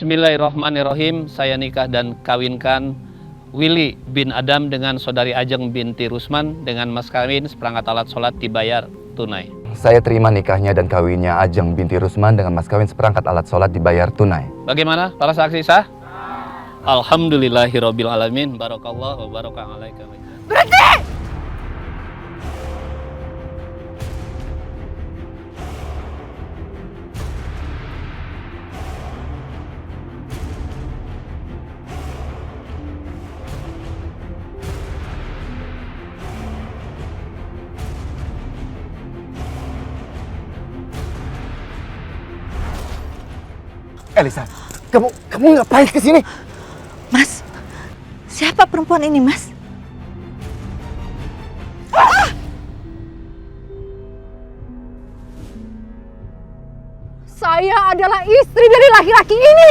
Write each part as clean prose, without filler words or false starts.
Bismillahirrahmanirrahim. Saya nikah dan kawinkan Willy bin Adam dengan saudari Ajeng binti Rusman dengan mas kawin seperangkat alat sholat dibayar tunai. Saya terima nikahnya dan kawinnya Ajeng binti Rusman dengan mas kawin seperangkat alat sholat dibayar tunai. Bagaimana para saksi sah? Alhamdulillahirabbil alamin. Barakallah wa baraka alaika. Berhenti! Elisa, kamu ngapain kesini? Mas, siapa perempuan ini, Mas? Saya adalah istri dari laki-laki ini.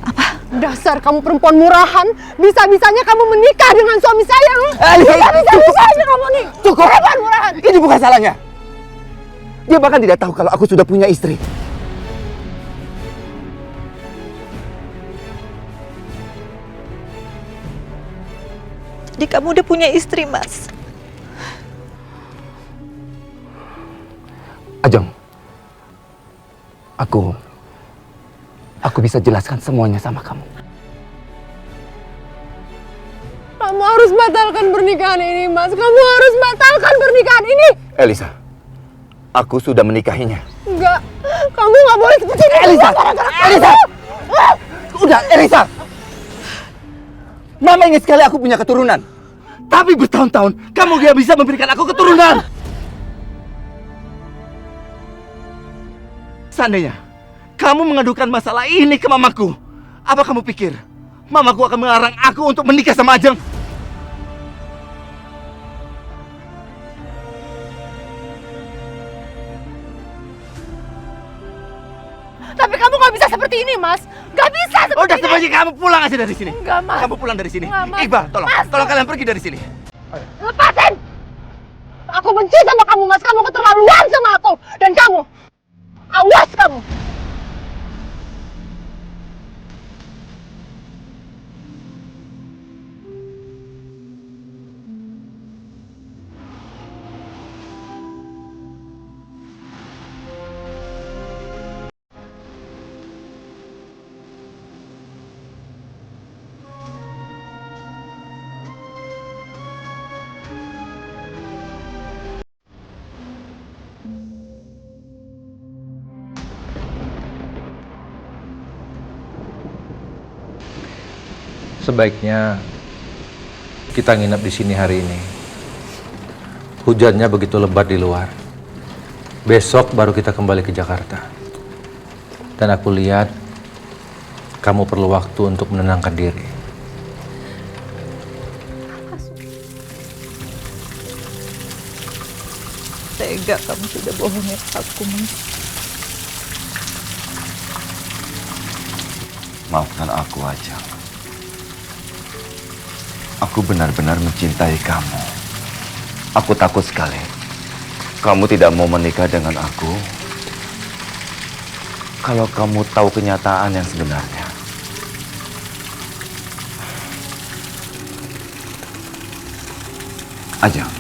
Apa? Dasar kamu perempuan murahan, bisa-bisanya kamu menikah dengan suami saya. Bisa-bisanya kamu nih. Cukup! Perempuan murahan. Ini bukan salahnya. Dia bahkan tidak tahu kalau aku sudah punya istri. Jadi kamu udah punya istri, Mas? Ajeng, aku bisa jelaskan semuanya sama kamu. Kamu harus batalkan pernikahan ini, Mas. Kamu harus batalkan pernikahan ini. Elisa, aku sudah menikahinya. Enggak, kamu nggak boleh seperti ini. Elisa! Elisa! Udah, Elisa! Mama ingin sekali aku punya keturunan. Tapi bertahun-tahun kamu gak bisa memberikan aku keturunan. Seandainya kamu mengadukan masalah ini ke mamaku, apa kamu pikir mamaku akan melarang aku untuk menikah sama Ajeng? Tapi kamu nggak bisa seperti ini, Mas. Nggak bisa seperti Udah ini. sebaiknya kamu pulang aja dari sini. Enggak, Mas. Kamu pulang dari sini. Enggak, Mas. Iqbal, tolong. Mas. Tolong kalian pergi dari sini. Lepasin! Aku benci sama kamu, Mas. Kamu keterlaluan sama aku. Dan kamu, awas kamu. Sebaiknya kita nginep di sini hari ini. Hujannya begitu lebat di luar. Besok baru kita kembali ke Jakarta. Dan aku lihat kamu perlu waktu untuk menenangkan diri. Tega kamu sudah bohongin aku, Mas. Maafkan aku, Ajeng. Aku benar-benar mencintai kamu. Aku takut sekali kamu tidak mau menikah dengan aku kalau kamu tahu kenyataan yang sebenarnya. Ajeng,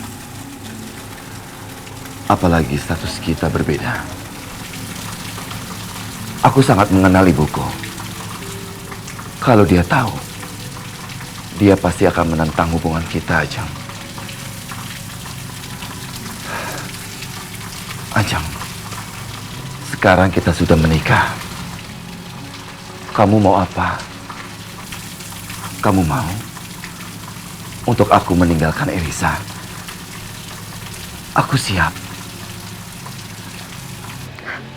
apalagi status kita berbeda. Aku sangat mengenal ibuku. Kalau dia tahu, dia pasti akan menentang hubungan kita, Ajeng. Ajeng, sekarang kita sudah menikah. Kamu mau apa? Kamu mau untuk aku meninggalkan Elisa? Aku siap.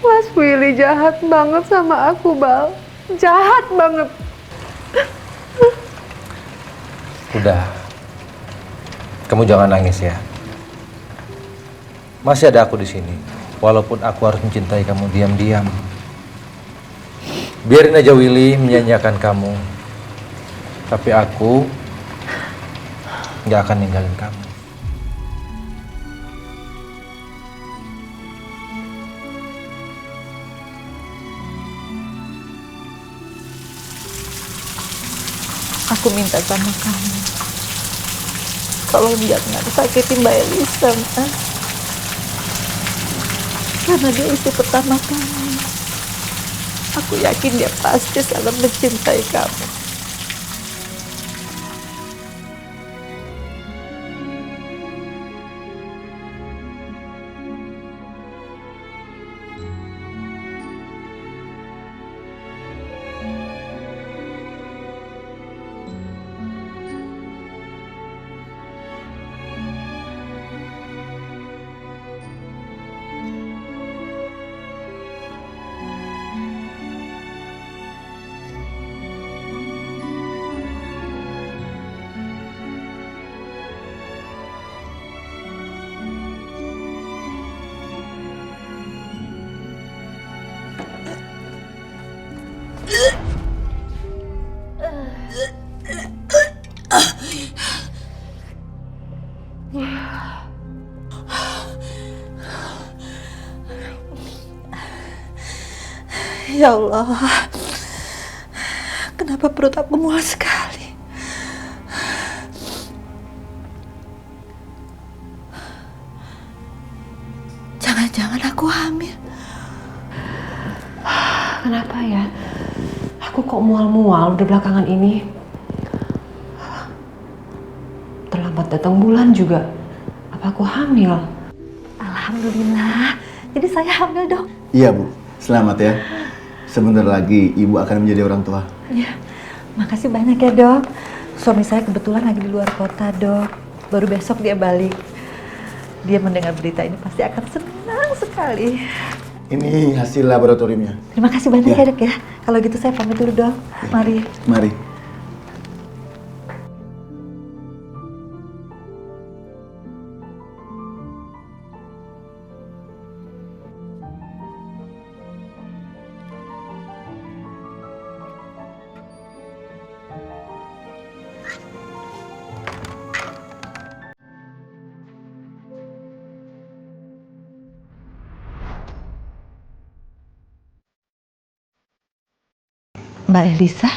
Mas Willy jahat banget sama aku, Bal. Jahat banget. Udah. Kamu jangan nangis ya. Masih ada aku di sini. Walaupun aku harus mencintai kamu diam-diam. Biarin aja Willy menyanyiakan kamu. Tapi aku nggak akan ninggalin kamu. Aku minta sama kamu, tolong jangan sakitin Mbak Elisa, Mbak. Karena dia istri pertama kamu. Aku yakin dia pasti sangat mencintai kamu. Ya Allah, kenapa perut aku mual sekali? Jangan-jangan aku hamil. Kenapa ya? Aku kok mual-mual udah belakangan ini. Terlambat datang bulan juga. Apa aku hamil? Alhamdulillah, jadi saya hamil, Dok. Iya, Bu. Selamat ya. Sebentar lagi Ibu akan menjadi orang tua. Ya, makasih banyak ya, Dok. Suami saya kebetulan lagi di luar kota, Dok. Baru besok dia balik. Dia mendengar berita ini pasti akan senang sekali. Ini hasil laboratoriumnya. Terima kasih banyak Ya. ya, Dok ya. Kalau gitu saya pamit dulu, Dok. Mari. Mari. Mbak Elisa?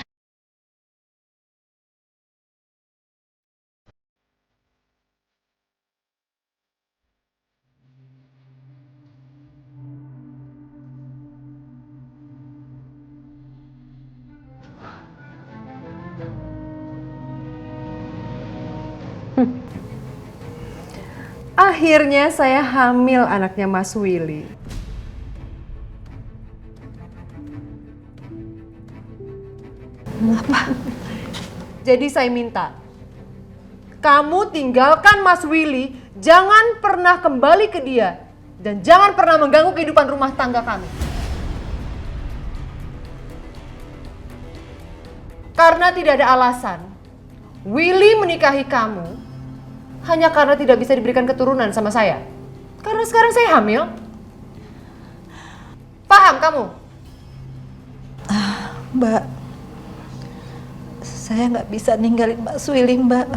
Akhirnya saya hamil anaknya Mas Willy. Apa? Jadi saya minta kamu tinggalkan Mas Willy, jangan pernah kembali ke dia dan jangan pernah mengganggu kehidupan rumah tangga kami. Karena tidak ada alasan Willy menikahi kamu hanya karena tidak bisa diberikan keturunan sama saya. Karena sekarang saya hamil. Paham kamu? Mbak, saya nggak bisa ninggalin Mas Willy, Mbak.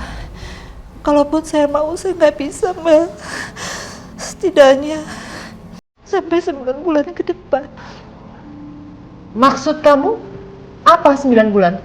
Kalaupun saya mau, saya nggak bisa, Mbak. Setidaknya sampai 9 bulan ke depan. Maksud kamu apa 9 bulan?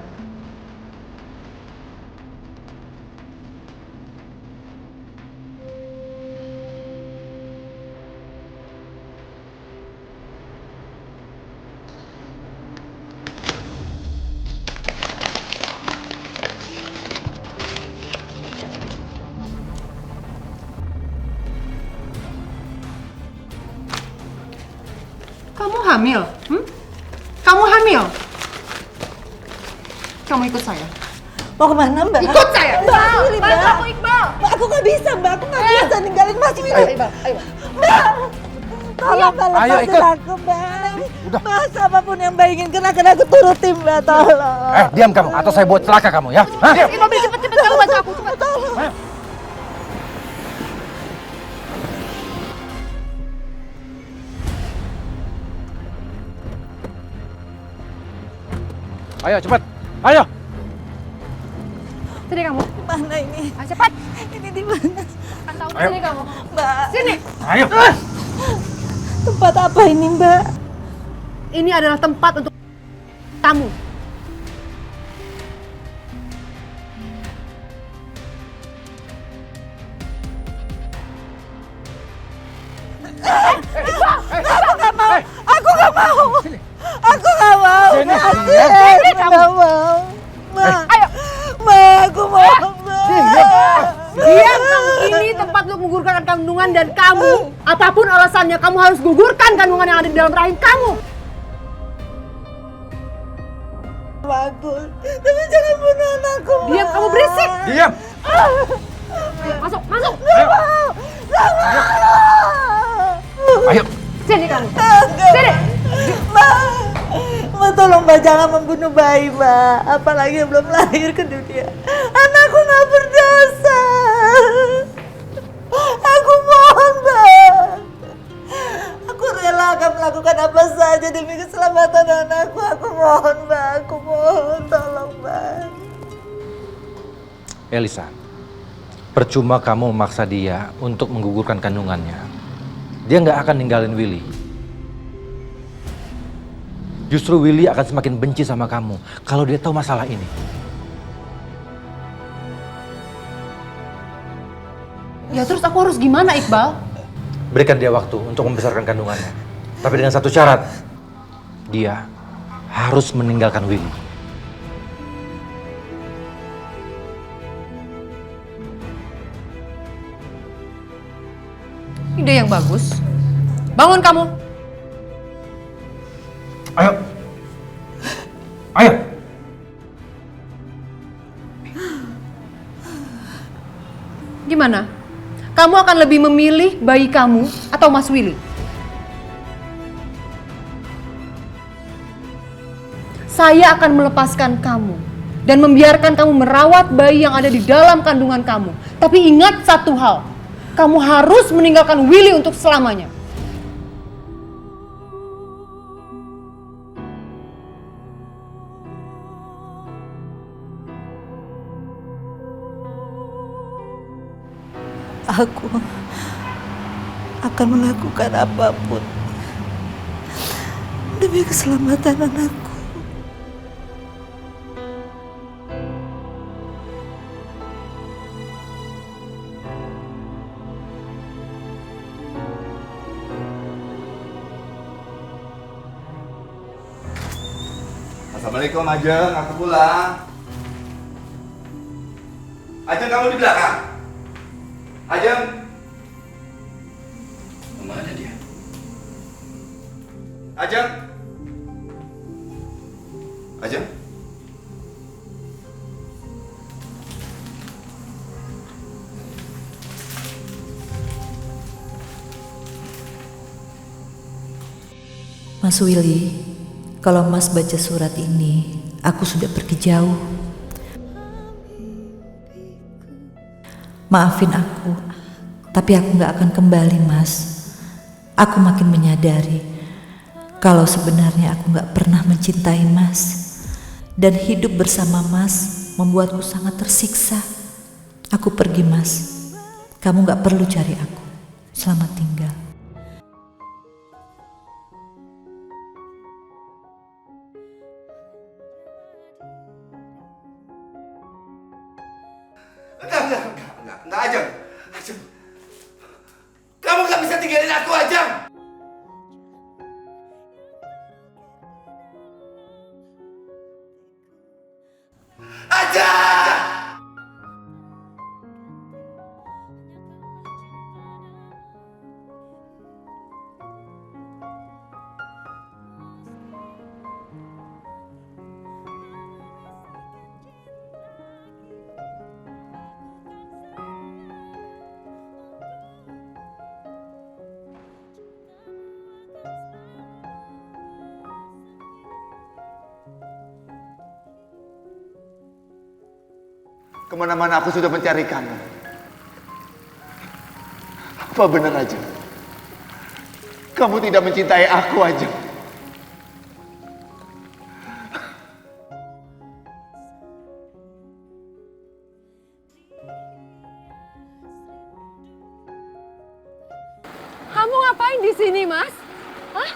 Kamu hamil? Kamu hamil? Kamu ikut saya. Mau kemana, Mbak? Ikut saya! Mbak, Willy, Mbak. Bantu aku, Iqbal! Mbak, aku nggak bisa, Mbak. Aku nggak bisa ninggalin Mas Willy. Iqbal, ayo. Mbak, tolong Mbak, Ayo, lepasin ikut. aku, Mbak. Mbak, apapun yang Mbak inginkan akan aku turutin, Mbak. Tolong. Diam kamu, atau saya buat celaka kamu ya. Hah? Mobil cepet-cepet kamu bantu aku, cepet. Ayo cepat, ayo. Sini kamu. Mana ini? Ayo cepat. Ini di mana? Kan tahu Ayo. sini kamu. Mbak, Sini. Ayo. tempat apa ini, Mbak? Ini adalah tempat untuk tamu. nggak mau. Aku nggak mau. Sini kamu. Nggak mau. Ma. Ayo. Ma, aku mau. Ma. Diam kamu, ini tempat untuk menggugurkan kandungan dan kamu, apapun alasannya, kamu harus gugurkan kandungan yang ada di dalam rahim kamu. Bagus. Tapi jangan bunuh anakku. Ma. Diam, kamu berisik. Diam! Masuk, masuk. Ayo! Ayo! Sini kamu. Enggak. Sini. Ma. Ma, tolong Ma, jangan membunuh bayi, Ma. Apalagi yang belum lahir ke dunia. Anakku nggak berdosa. Aku mohon, Ma. Aku rela akan melakukan apa saja demi keselamatan anakku. Aku mohon, Ma. Aku mohon, tolong, Ma. Elisa, percuma kamu memaksa dia untuk menggugurkan kandungannya. Dia nggak akan ninggalin Willy. Justru Willy akan semakin benci sama kamu kalau dia tahu masalah ini. Ya terus aku harus gimana, Iqbal? Berikan dia waktu untuk membesarkan kandungannya. Tapi dengan satu syarat. Dia harus meninggalkan Willy. Ide yang bagus. Bangun kamu. Ayo! Ayo! Gimana? Kamu akan lebih memilih bayi kamu atau Mas Willy? Saya akan melepaskan kamu dan membiarkan kamu merawat bayi yang ada di dalam kandungan kamu. Tapi ingat satu hal, kamu harus meninggalkan Willy untuk selamanya. Aku akan melakukan apapun demi keselamatan anakku. Assalamualaikum Ajeng, aku pulang. Ajeng, kamu di belakang? Ajeng. Mana dia? Ajeng. Ajeng. Mas Willy, kalau Mas baca surat ini, aku sudah pergi jauh. Maafin aku, tapi aku gak akan kembali, Mas. Aku makin menyadari kalau sebenarnya aku gak pernah mencintai Mas. Dan hidup bersama Mas membuatku sangat tersiksa. Aku pergi, Mas. Kamu gak perlu cari aku. Selamat tinggal. Enggak, Ajeng. Ajeng. Kamu gak bisa tinggalin aku, Ajeng. Ajeng! Kemana-mana aku sudah mencari kamu. Apa benar aja? Kamu tidak mencintai aku aja. Kamu ngapain di sini, Mas? Hah?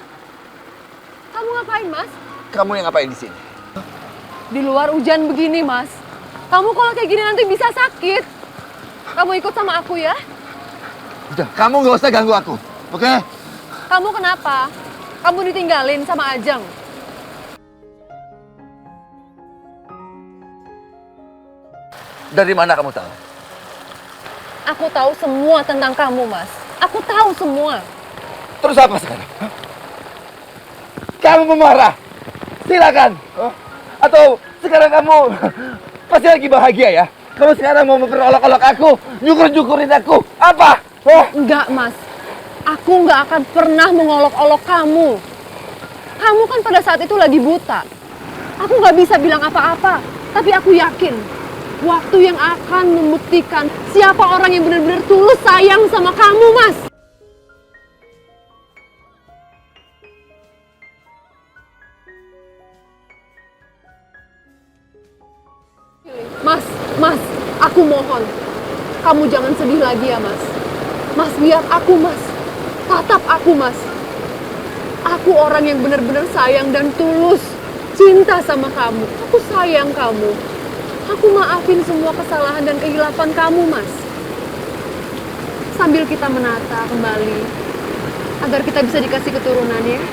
Kamu ngapain, Mas? Kamu yang ngapain di sini? Di luar hujan begini, Mas. Kamu kalau kayak gini nanti bisa sakit. Kamu ikut sama aku ya? Udah, kamu gak usah ganggu aku, oke? Kamu kenapa? Kamu ditinggalin sama Ajeng. Dari mana kamu tahu? Aku tahu semua tentang kamu, Mas. Aku tahu semua. Terus apa sekarang? Hah? Kamu memarah? Silakan. Atau sekarang kamu pasti lagi bahagia ya? Kamu sekarang mau memperolok-olok aku, nyukur-nyukurin aku. Apa? Enggak, Mas. Aku nggak akan pernah mengolok-olok kamu. Kamu kan pada saat itu lagi buta. Aku nggak bisa bilang apa-apa. Tapi aku yakin, waktu yang akan membuktikan siapa orang yang benar-benar tulus sayang sama kamu, Mas. Mas, aku mohon. Kamu jangan sedih lagi ya, Mas. Mas, lihat aku, Mas. Tatap aku, Mas. Aku orang yang benar-benar sayang dan tulus cinta sama kamu. Aku sayang kamu. Aku maafin semua kesalahan dan kehilapan kamu, Mas. Sambil kita menata kembali agar kita bisa dikasih keturunan ya.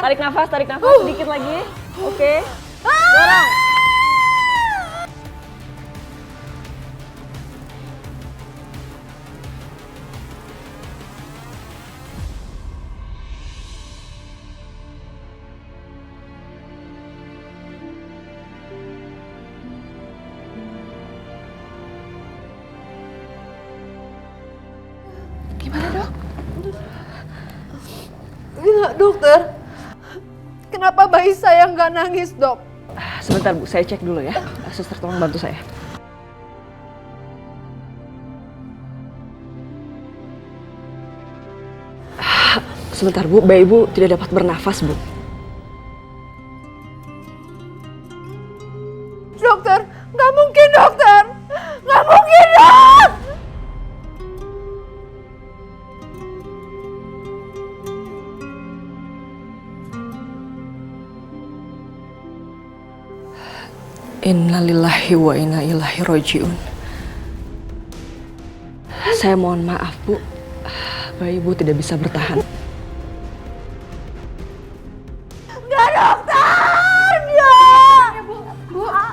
Tarik nafas sedikit lagi. Oke. Dorong. Gimana, Dok? Enggak, dokter. Kenapa bayi saya nggak nangis, Dok? Sebentar Bu, saya cek dulu ya. Suster tolong bantu saya. Sebentar Bu, bayi Ibu tidak dapat bernafas Bu. Dokter, nggak mungkin, dokter. Nggak mungkin, Dok! Innalillahi wa inna ilaihi rajiun. Saya mohon maaf Bu, bayi Ibu tidak bisa bertahan. Nggak, dokter! Nggak!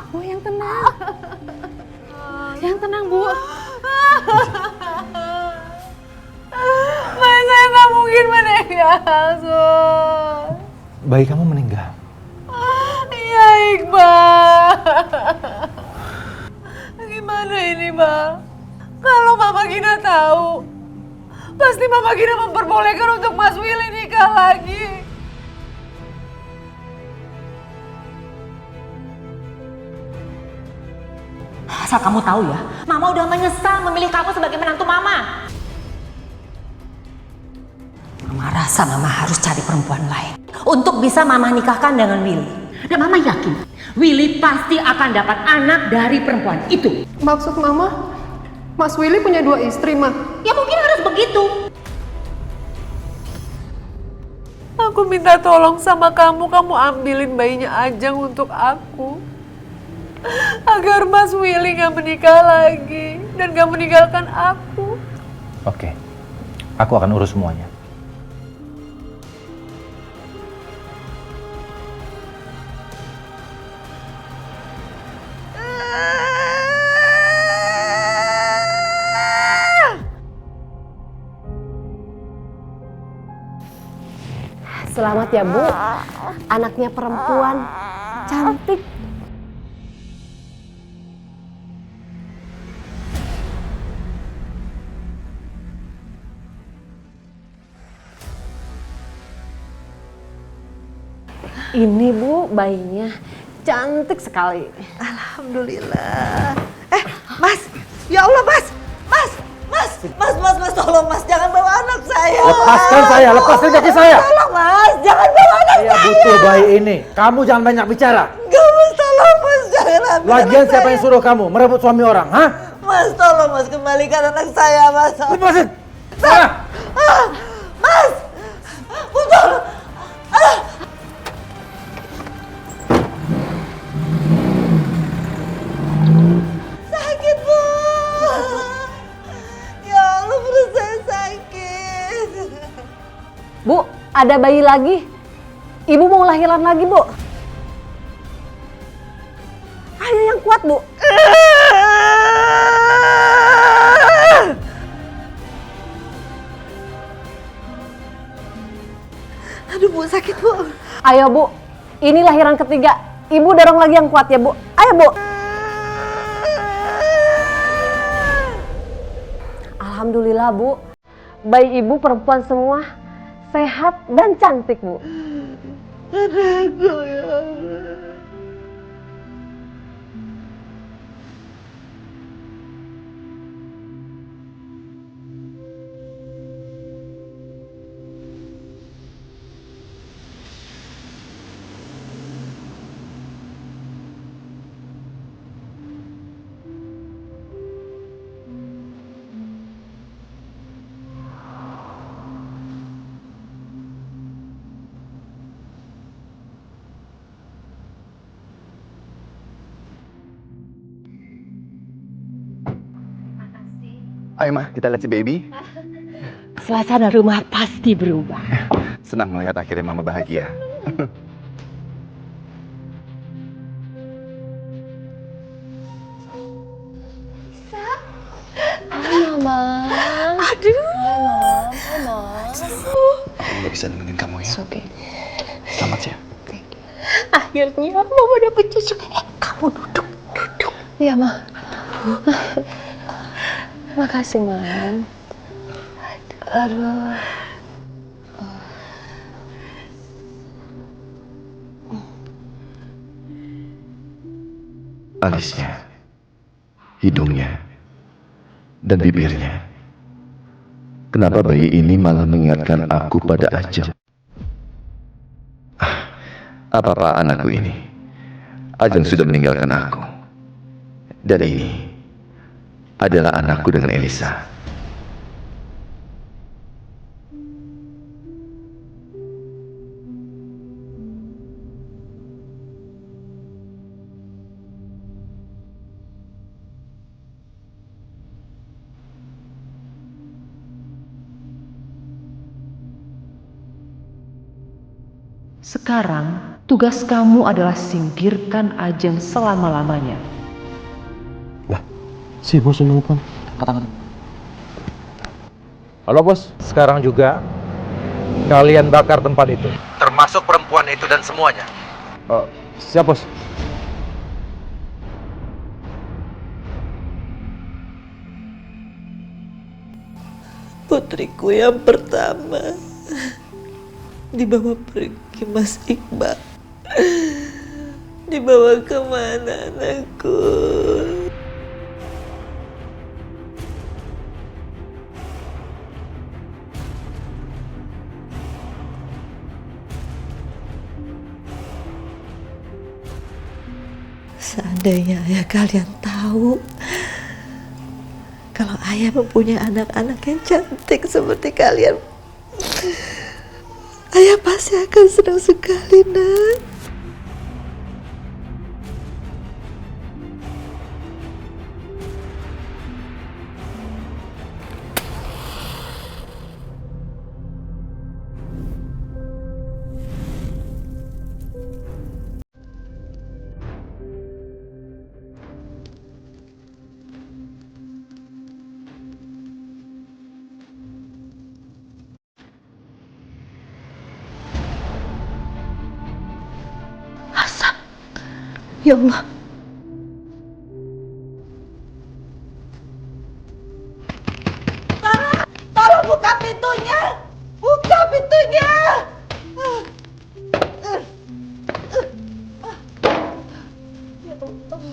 Bu, yang tenang. Yang tenang, Bu. Bayi saya nggak mungkin meninggal, Sus. Bayi kamu meninggal. Iya, Iqbal. Gimana ini, Bang? Kalau Mama Gina tahu, pasti Mama Gina memperbolehkan untuk Mas Willy nikah lagi. Asal kamu tahu ya, Mama udah menyesal memilih kamu sebagai menantu Mama. Mama rasa Mama harus cari perempuan lain untuk bisa Mama nikahkan dengan Willy. Dan Mama yakin Willy pasti akan dapat anak dari perempuan itu. Maksud Mama, Mas Willy punya 2 istri, Ma? Ya mungkin harus begitu. Aku minta tolong sama kamu ambilin bayinya Ajeng untuk aku. Agar Mas Willy gak menikah lagi dan gak meninggalkan aku. Oke, aku akan urus semuanya. Selamat ya, Bu. Anaknya perempuan. Cantik. Ini, Bu, bayinya. Cantik sekali. Alhamdulillah. Mas, ya Allah, Mas, tolong Mas, jangan bawa anak saya. Lepaskan saya, lepaskan kaki saya. Tolong Mas, jangan bawa anak Saya butuh bayi ini. Kamu jangan banyak bicara. Gak mas, tolong mas, jangan ambil Lagian anak siapa saya. yang suruh kamu merebut suami orang, hah? Mas, tolong mas, kembalikan anak saya mas. Lepasin! Sana! Mas, betul. Sakit bu. Ya Allah, perut saya sakit. Bu, ada bayi lagi. Ibu mau lahiran lagi, Bu. Ayo yang kuat, Bu. Aduh bu, sakit bu. Ayo, Bu. Ini lahiran ketiga. Ibu dorong lagi yang kuat ya, Bu. Ayo, Bu. Alhamdulillah, Bu. Bayi Ibu perempuan semua. Sehat dan cantik, Bu. Anakku ya Allah. Ayo Ma, kita lihat si baby. Suasana rumah pasti berubah. Senang melihat akhirnya Mama bahagia. Mama. Aku bisa nemenin kamu ya. Oke. Selamat ya. Akhirnya Mama dapet cucu. Kamu duduk. Iya, Ma. Makasih, Man. Aduh. Alisnya, hidungnya, dan bibirnya. Kenapa bayi ini malah mengingatkan aku pada Ajeng? Apa anakku ini? Ajeng sudah meninggalkan aku. Dan ini adalah anakku dengan Elisa. Sekarang, tugas kamu adalah singkirkan Ajeng selama-lamanya. Si bos nelfon. Katakan. Halo bos, sekarang juga kalian bakar tempat itu. Termasuk perempuan itu dan semuanya. Siap bos. Putriku yang pertama dibawa pergi Mas Iqbal. Dibawa kemana anakku? Seandainya ayah kalian tahu kalau ayah mempunyai anak-anak yang cantik seperti kalian, ayah pasti akan senang sekali, Nak. Ya Allah. Tolong buka pintunya. Buka pintunya. Ya Allah.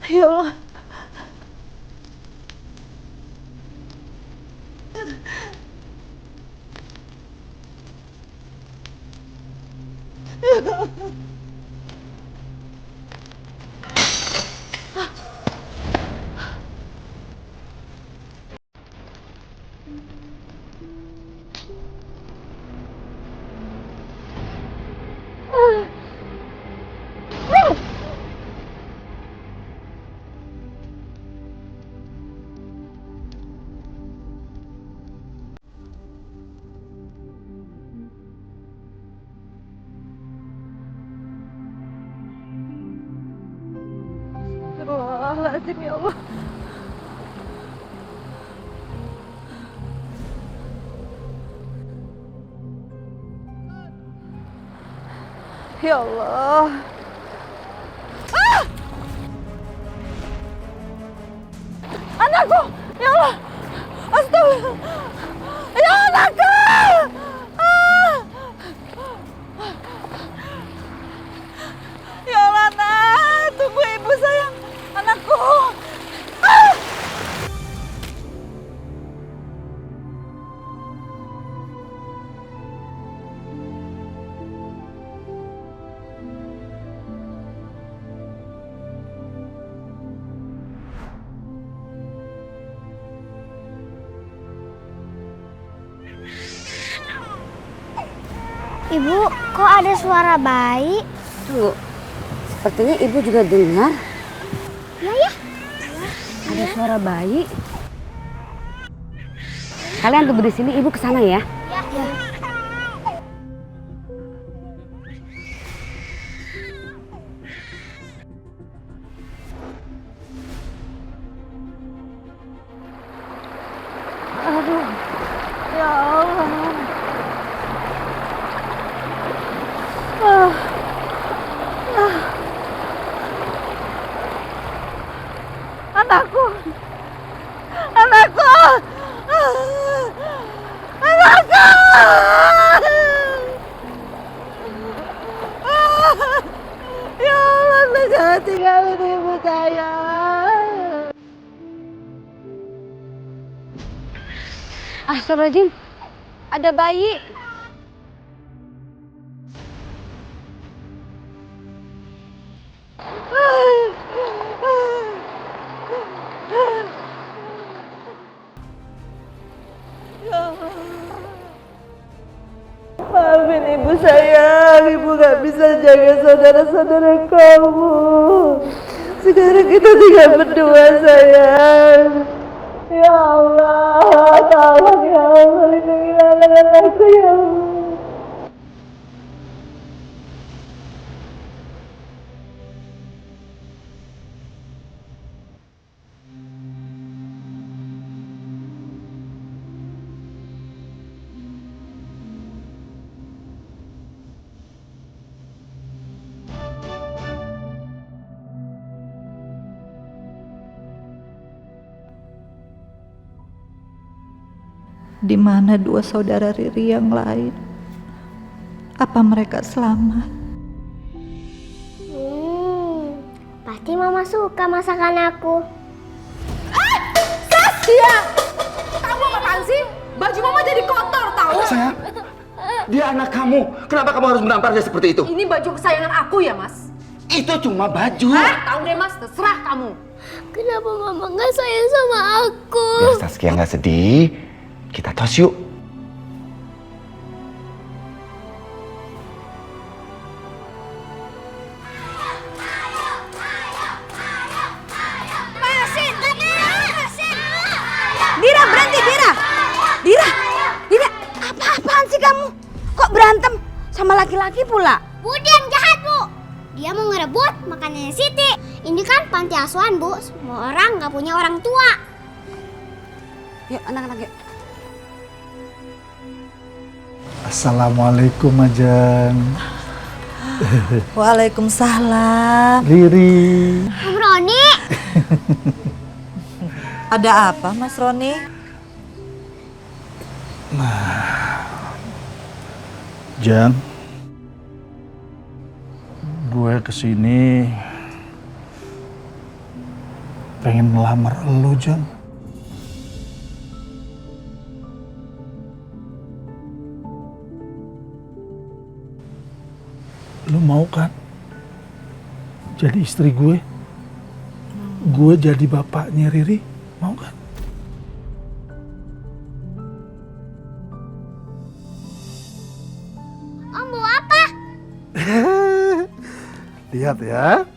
Ya Allah. Astagfirullahaladzim, ya Allah. Ya Allah. Anakku! Ya Allah! Astagfirullah! Ya anakku! Ya Allah, nak! Tunggu ibu sayang! Anakku! Ibu, kok ada suara bayi? Tunggu, sepertinya ibu juga dengar. Ya. Ada suara bayi. Kalian tunggu di sini, ibu kesana ya. Ya. Aduh. Ya Allah. Anakku, anakku, anakku, ya Allah, jangan tinggalin ibu saya. Astagfirullahaladzim, ada bayi. Maafin ibu sayang, ibu gak bisa jaga saudara-saudara kamu. Sekarang kita tinggal berdua sayang. Ya Allah, tolong ya Allah, lindungilah anakku ya Allah. Di mana dua saudara Riri yang lain? Apa mereka selamat? Pasti mama suka masakan aku. Saskia! Kamu apaan sih? Baju mama jadi kotor tahu? Sayang, dia anak kamu. Kenapa kamu harus menampar dia seperti itu? Ini baju kesayangan aku ya, Mas. Itu cuma baju. Tahu deh, Mas, terserah kamu. Kenapa mama nggak sayang sama aku? Biar Saskia nggak sedih, kita tos yuk. Dira, berhenti, Dira. Dira, apa-apaan sih kamu? Kok berantem sama laki-laki pula? Budi yang jahat, Bu. Dia mau ngerebut makanannya Siti. Ini kan panti asuhan, Bu. Semua orang nggak punya orang tua. Yuk, anak-anak yuk. Assalamualaikum Ajeng. Waalaikumsalam. Riri. Om Roni. Ada apa, Mas Roni? Jang, gue kesini pengen ngelamar elu, John. Lu mau kan jadi istri gue? Gue jadi bapaknya Riri, mau kan? Om bawa apa? Lihat ya.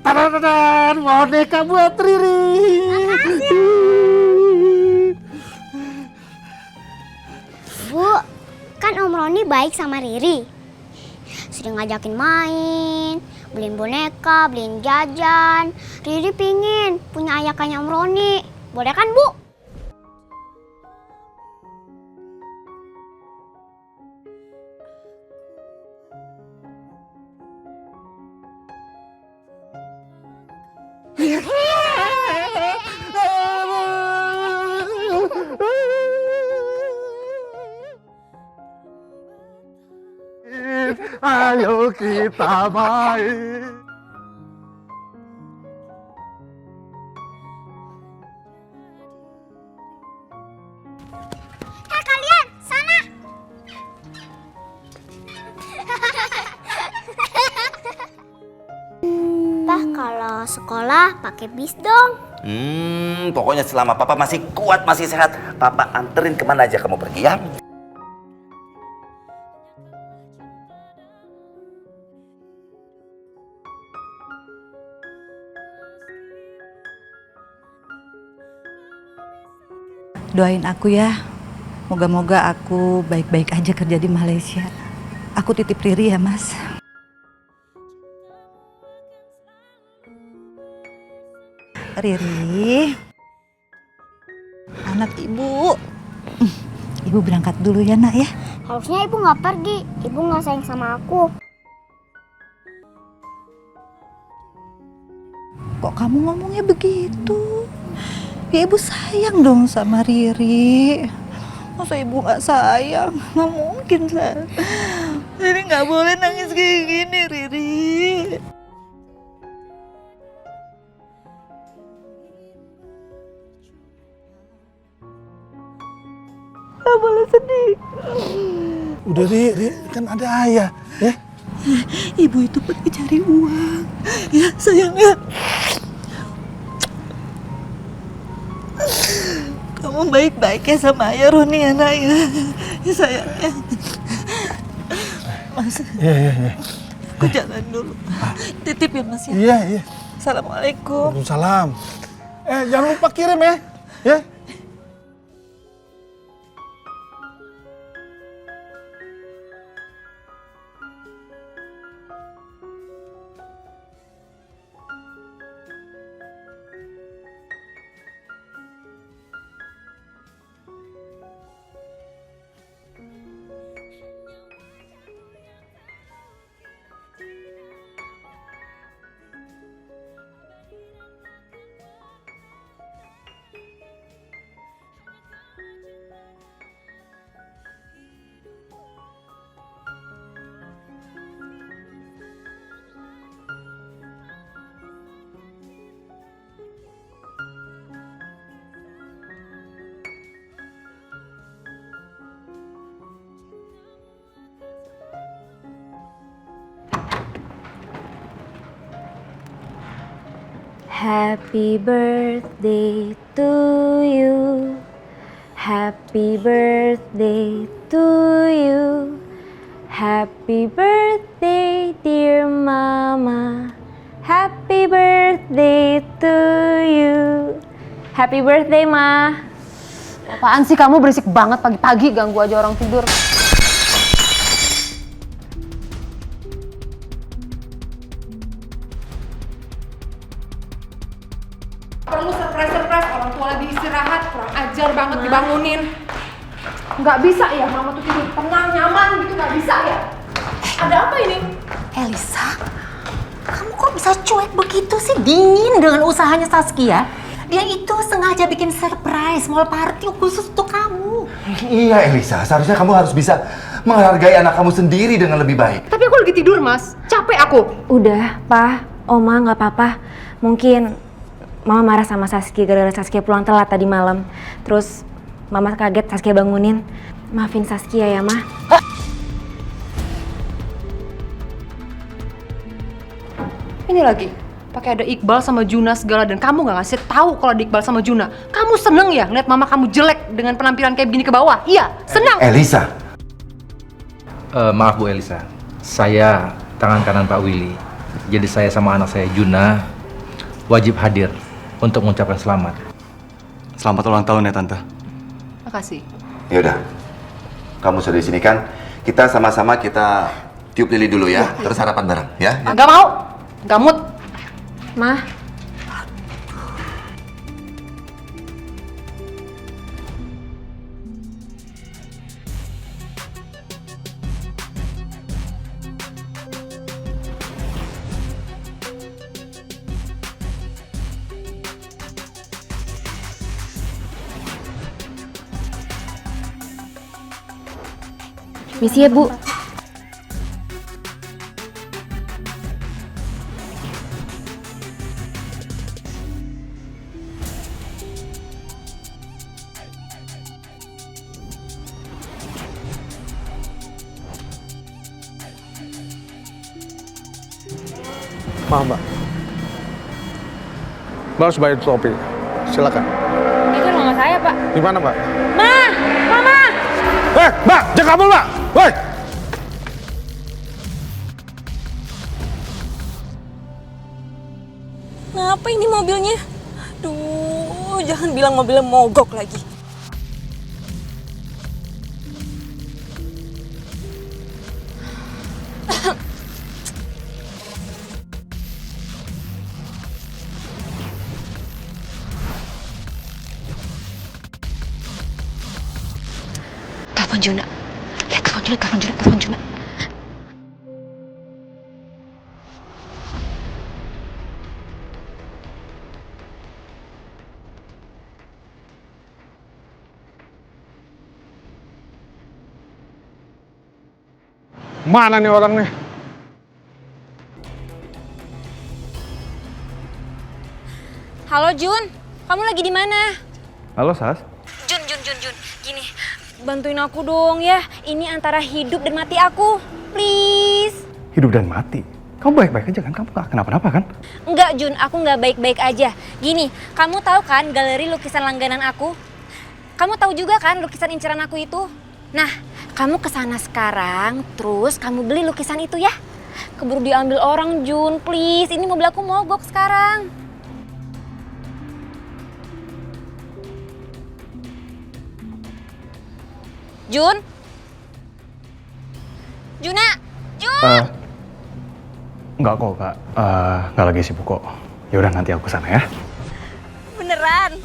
Tadadadad, boneka buat Riri. Bu, kan Om Roni baik sama Riri. Sering ngajakin main, beliin boneka, beliin jajan. Riri pingin punya ayah kayak Om Roni. Boleh kan, Bu? Ayo kita main. Hei kalian, sana! Pak, kalau sekolah pakai bis dong. Pokoknya selama papa masih kuat, masih sehat, papa anterin kemana aja kamu pergi ya. Doain aku ya. Moga-moga aku baik-baik aja kerja di Malaysia. Aku titip Riri ya, Mas. Riri, anak ibu. Ibu berangkat dulu ya, Nak ya. Harusnya ibu nggak pergi. Ibu nggak sayang sama aku. Kok kamu ngomongnya begitu? Ya ibu sayang dong sama Riri. Masa ibu nggak sayang? Nggak mungkin, Sa. Riri nggak boleh nangis kayak gini, Riri. Nggak boleh sedih. Udah, Ri, kan ada ayah, ya. Ibu itu pergi cari uang. Ya, sayang ya. Kamu baik-baik ya sama ayah Roni ya, Nak ya. Ya sayang ya. Mas. Iya. Aku jalan dulu. Titip ya, Mas ya. Iya. Assalamualaikum. Waalaikumsalam. Jangan lupa kirim ya. Ya. Happy birthday to you. Happy birthday to you. Happy birthday dear mama. Happy birthday to you. Happy birthday, Ma. Apaan sih kamu berisik banget pagi-pagi, ganggu aja orang tidur. Perlu surprise-surprise, orang tua lagi istirahat, kurang ajar banget dibangunin. Nggak bisa ya, mama tuh tidur tenang, nyaman gitu, nggak bisa ya? Ada apa ini? Elisa, kamu kok bisa cuek begitu sih? Dingin dengan usahanya Saskia. Dia itu sengaja bikin surprise, small party khusus untuk kamu. Iya Elisa, seharusnya kamu harus bisa menghargai anak kamu sendiri dengan lebih baik. Tapi aku lagi tidur, Mas. Capek aku. Udah, Pa, Oma nggak apa-apa. Mungkin Mama marah sama Saskia gara-gara Saskia pulang telat tadi malam. Terus Mama kaget Saskia bangunin. Maafin Saskia ya, Ma. Ini lagi, pakai ada Iqbal sama Juna segala dan kamu nggak ngasih tahu kalau ada Iqbal sama Juna. Kamu seneng ya ngeliat mama kamu jelek dengan penampilan kayak begini ke bawah? Iya, senang. Elisa. Maaf Bu Elisa, saya tangan kanan Pak Willy. Jadi saya sama anak saya Juna wajib hadir untuk mengucapkan selamat. Selamat ulang tahun ya Tante. Makasih. Ya udah, kamu sudah di sini kan? Kita sama-sama kita tiup lili dulu ya, terus sarapan bareng ya. Nggak mau, nggak mood. Ma. Misi ya, Bu. Maaf, Mbak. Mbak harus bayar topi. Silakan. Itu rumah saya, Pak. Di mana, Mbak? Ma! Mama! Mbak! Jangan kabur, Mbak! Woi! Ngapa ini mobilnya? Duh, jangan bilang mobilnya mogok lagi. Telepon Juna. Ya, telepon Juna. Mana nih orangnya? Halo Jun, kamu lagi di mana? Halo Sas. Jun. Gini, bantuin aku dong ya. Ini antara hidup dan mati aku. Please. Hidup dan mati? Kamu baik-baik aja kan? Kamu gak kenapa-napa kan? Enggak Jun, aku nggak baik-baik aja. Gini, kamu tahu kan galeri lukisan langganan aku? Kamu tahu juga kan lukisan inceran aku itu? Nah, kamu kesana sekarang, terus kamu beli lukisan itu ya. Keburu diambil orang Jun, please. Ini mobil aku mogok sekarang. Jun? Juna? Jun? Enggak kok Kak, nggak lagi sibuk kok. Yaudah nanti aku kesana ya. Beneran?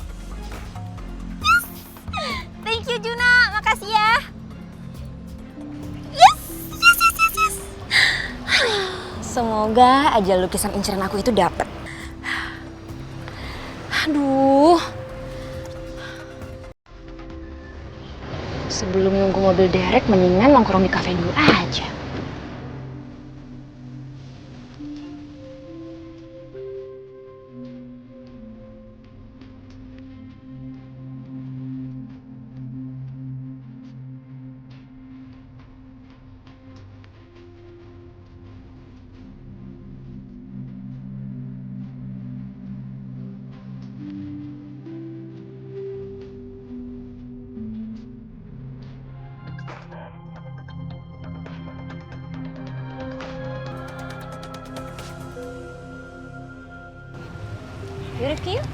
Yes! Thank you Juna, makasih ya. Yes! Semoga aja lukisan inceran aku itu dapet. Aduh. Sebelum nunggu mobil derek, mendingan nongkrong di kafe dulu aja. Yuk Rifki yuk.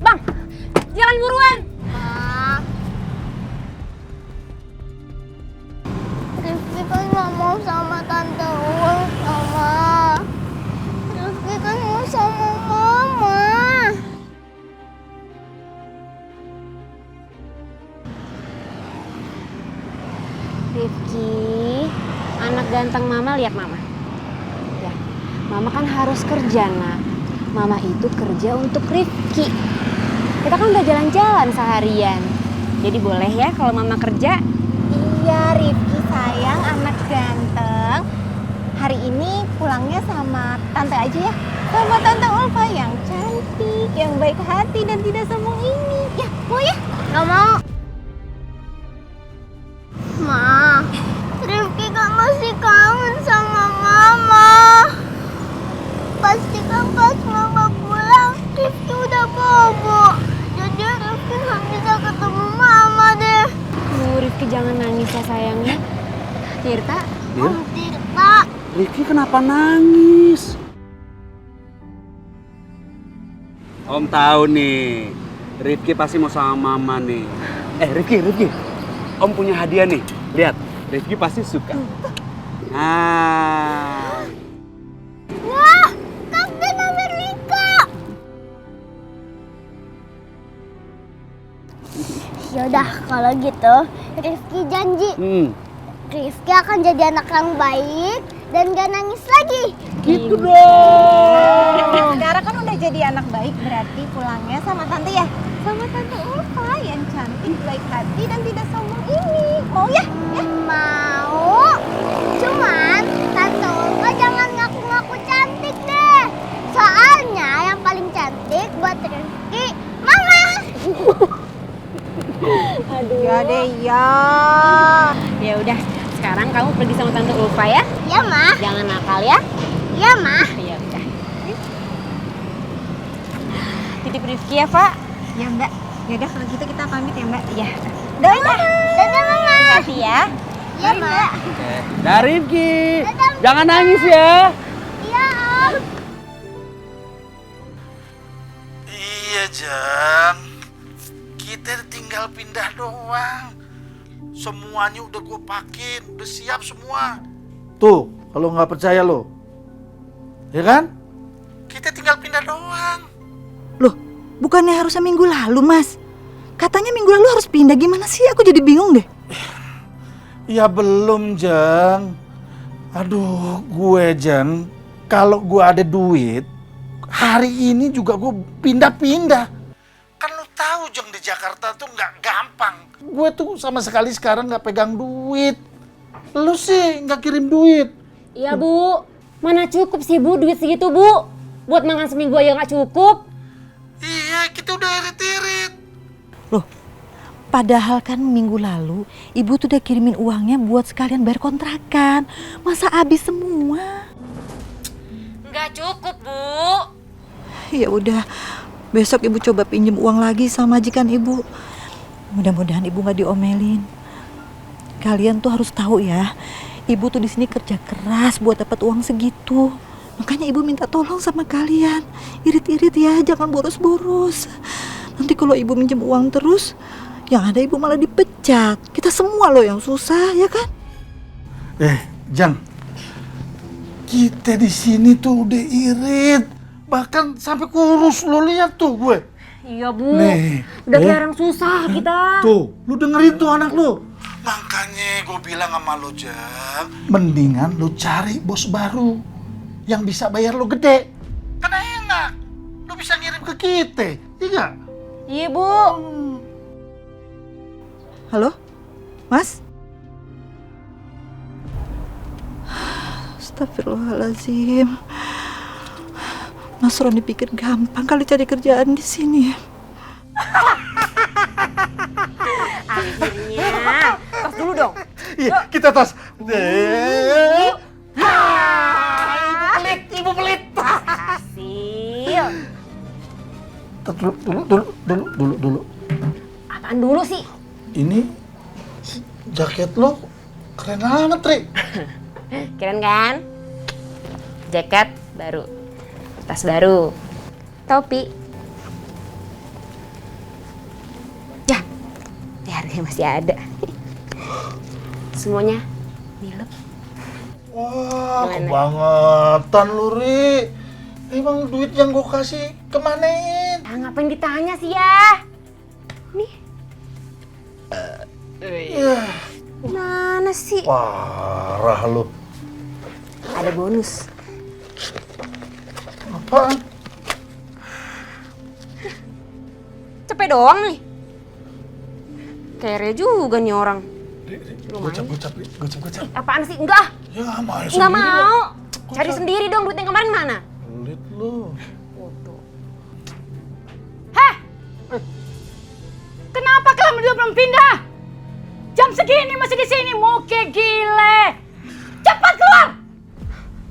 Bang, jalan buruan. Rifki kan nggak mau sama Tante Uwal, Mama. Rifki kan mau sama Mama. Rifki, anak ganteng Mama, lihat Mama. Ya, Mama kan harus kerja, nak. Mama itu kerja untuk Rifki. Kita kan udah jalan-jalan seharian. Jadi boleh ya kalau mama kerja? Iya, Rifki sayang, anak ganteng. Hari ini pulangnya sama tante aja ya. Sama tante Ulfa yang cantik, yang baik hati dan tidak sombong ini. Ya, mau ya? Nggak mau. Ma, Rifki kan masih kangen sama Mama. Pasti kan pas Mama pulang, Rifki udah bobo. Jadi Rifki nggak bisa ketemu Mama deh. Rifki jangan nangis ya sayangnya. Tirta? Om Tirta. Rifki kenapa nangis? Om tahu nih, Rifki pasti mau sama Mama nih. Rifki, Om punya hadiah nih. Lihat, Rifki pasti suka. Nah. Wah, Kapten Amerika. Yaudah, kalau gitu Rifki janji. Rifki akan jadi anak yang baik dan gak nangis lagi. Gitu dong. Sekarang kan udah jadi anak baik, berarti pulangnya sama tante ya? Sama tante Ulfa yang cantik, baik hati dan tidak sombong ini. Mau ya? Mau. Cuman tante Ulfa jangan ngaku-ngaku cantik deh. Soalnya yang paling cantik buat Rifki Mama. Aduh. Ya deh ya. Ya udah, sekarang kamu pergi sama tante Ulfa ya? Iya, Ma. Jangan nakal ya? Iya, Ma. Ya udah. Titip Rifki ya, Pak. Ya, Mbak. Ya udah kalau gitu kita pamit ya, Mbak. Ya. Dadah. Dadah, Mama. Hati ya. Iya, Ma. Dah Rifki, jangan nangis ya. Iya, Om. Iya, Jang. Kita tinggal pindah doang. Semuanya udah gue pakin, udah siap semua. Tuh, kalau nggak percaya lo. Ya kan? Kita tinggal pindah doang. Loh, bukannya harusnya minggu lalu, Mas? Katanya minggu lalu harus pindah. Gimana sih? Aku jadi bingung deh. Ya belum, Jang. Aduh, gue, Jang, kalau gue ada duit, hari ini juga gue pindah-pindah. Kan lu tahu, Jang, di Jakarta tuh nggak gampang. Gue tuh sama sekali sekarang nggak pegang duit. Lu sih nggak kirim duit. Iya, Bu. Mana cukup sih, Bu, duit segitu, Bu? Buat makan seminggu aja nggak cukup. Iya, kita udah irit-irit. Loh, padahal kan minggu lalu ibu tuh udah kirimin uangnya buat sekalian bayar kontrakan. Masa habis semua? Nggak cukup, Bu. Ya udah, besok ibu coba pinjem uang lagi sama majikan ibu. Mudah-mudahan ibu nggak diomelin. Kalian tuh harus tahu ya, ibu tuh di sini kerja keras buat dapat uang segitu. Makanya ibu minta tolong sama kalian. Irit-irit ya, jangan boros-boros. Nanti kalau ibu minjem uang terus, yang ada ibu malah dipecat. Kita semua loh yang susah, ya kan? Jang, kita di sini tuh udah irit. Bahkan sampai kurus, lo lihat tuh gue. Iya, Bu. Nih, udah kayak orang susah kita. Tuh, lu dengerin tuh anak lu. Makanya gue bilang sama lo, Jang, mendingan lu cari bos baru yang bisa bayar lo gede. Karena enak, lu bisa ngirim ke kita, iya nggak? Iya, Bu. Halo, Mas? Astagfirullahaladzim. Mas Roni pikir gampang kali cari kerjaan di sini. Akhirnya. Tos dulu dong. Iya, kita tos. Ibu pelit. Hasil. Dulu. Apaan dulu sih? Ini jaket lo keren banget, Tri. Keren kan? Jaket baru. Tas baru. Topi. Ya, harganya masih ada. Semuanya dilep. Wah, kebangetan lu, Ri. Emang duit yang gue kasih kemanain? Ngapain ditanya sih ya? Nih. Mana sih? Parah lu. Ada bonus. Apaan? Cepet doang nih. Kere juga nih orang. Gocap. Apaan sih? Enggak. Ya, mau Enggak mau. Cari sendiri dong, duit yang kemarin mana? Pelit lu. Heh! Kenapa kalian berdua belum pindah? Jam segini masih di sini, muke gile. Cepat keluar!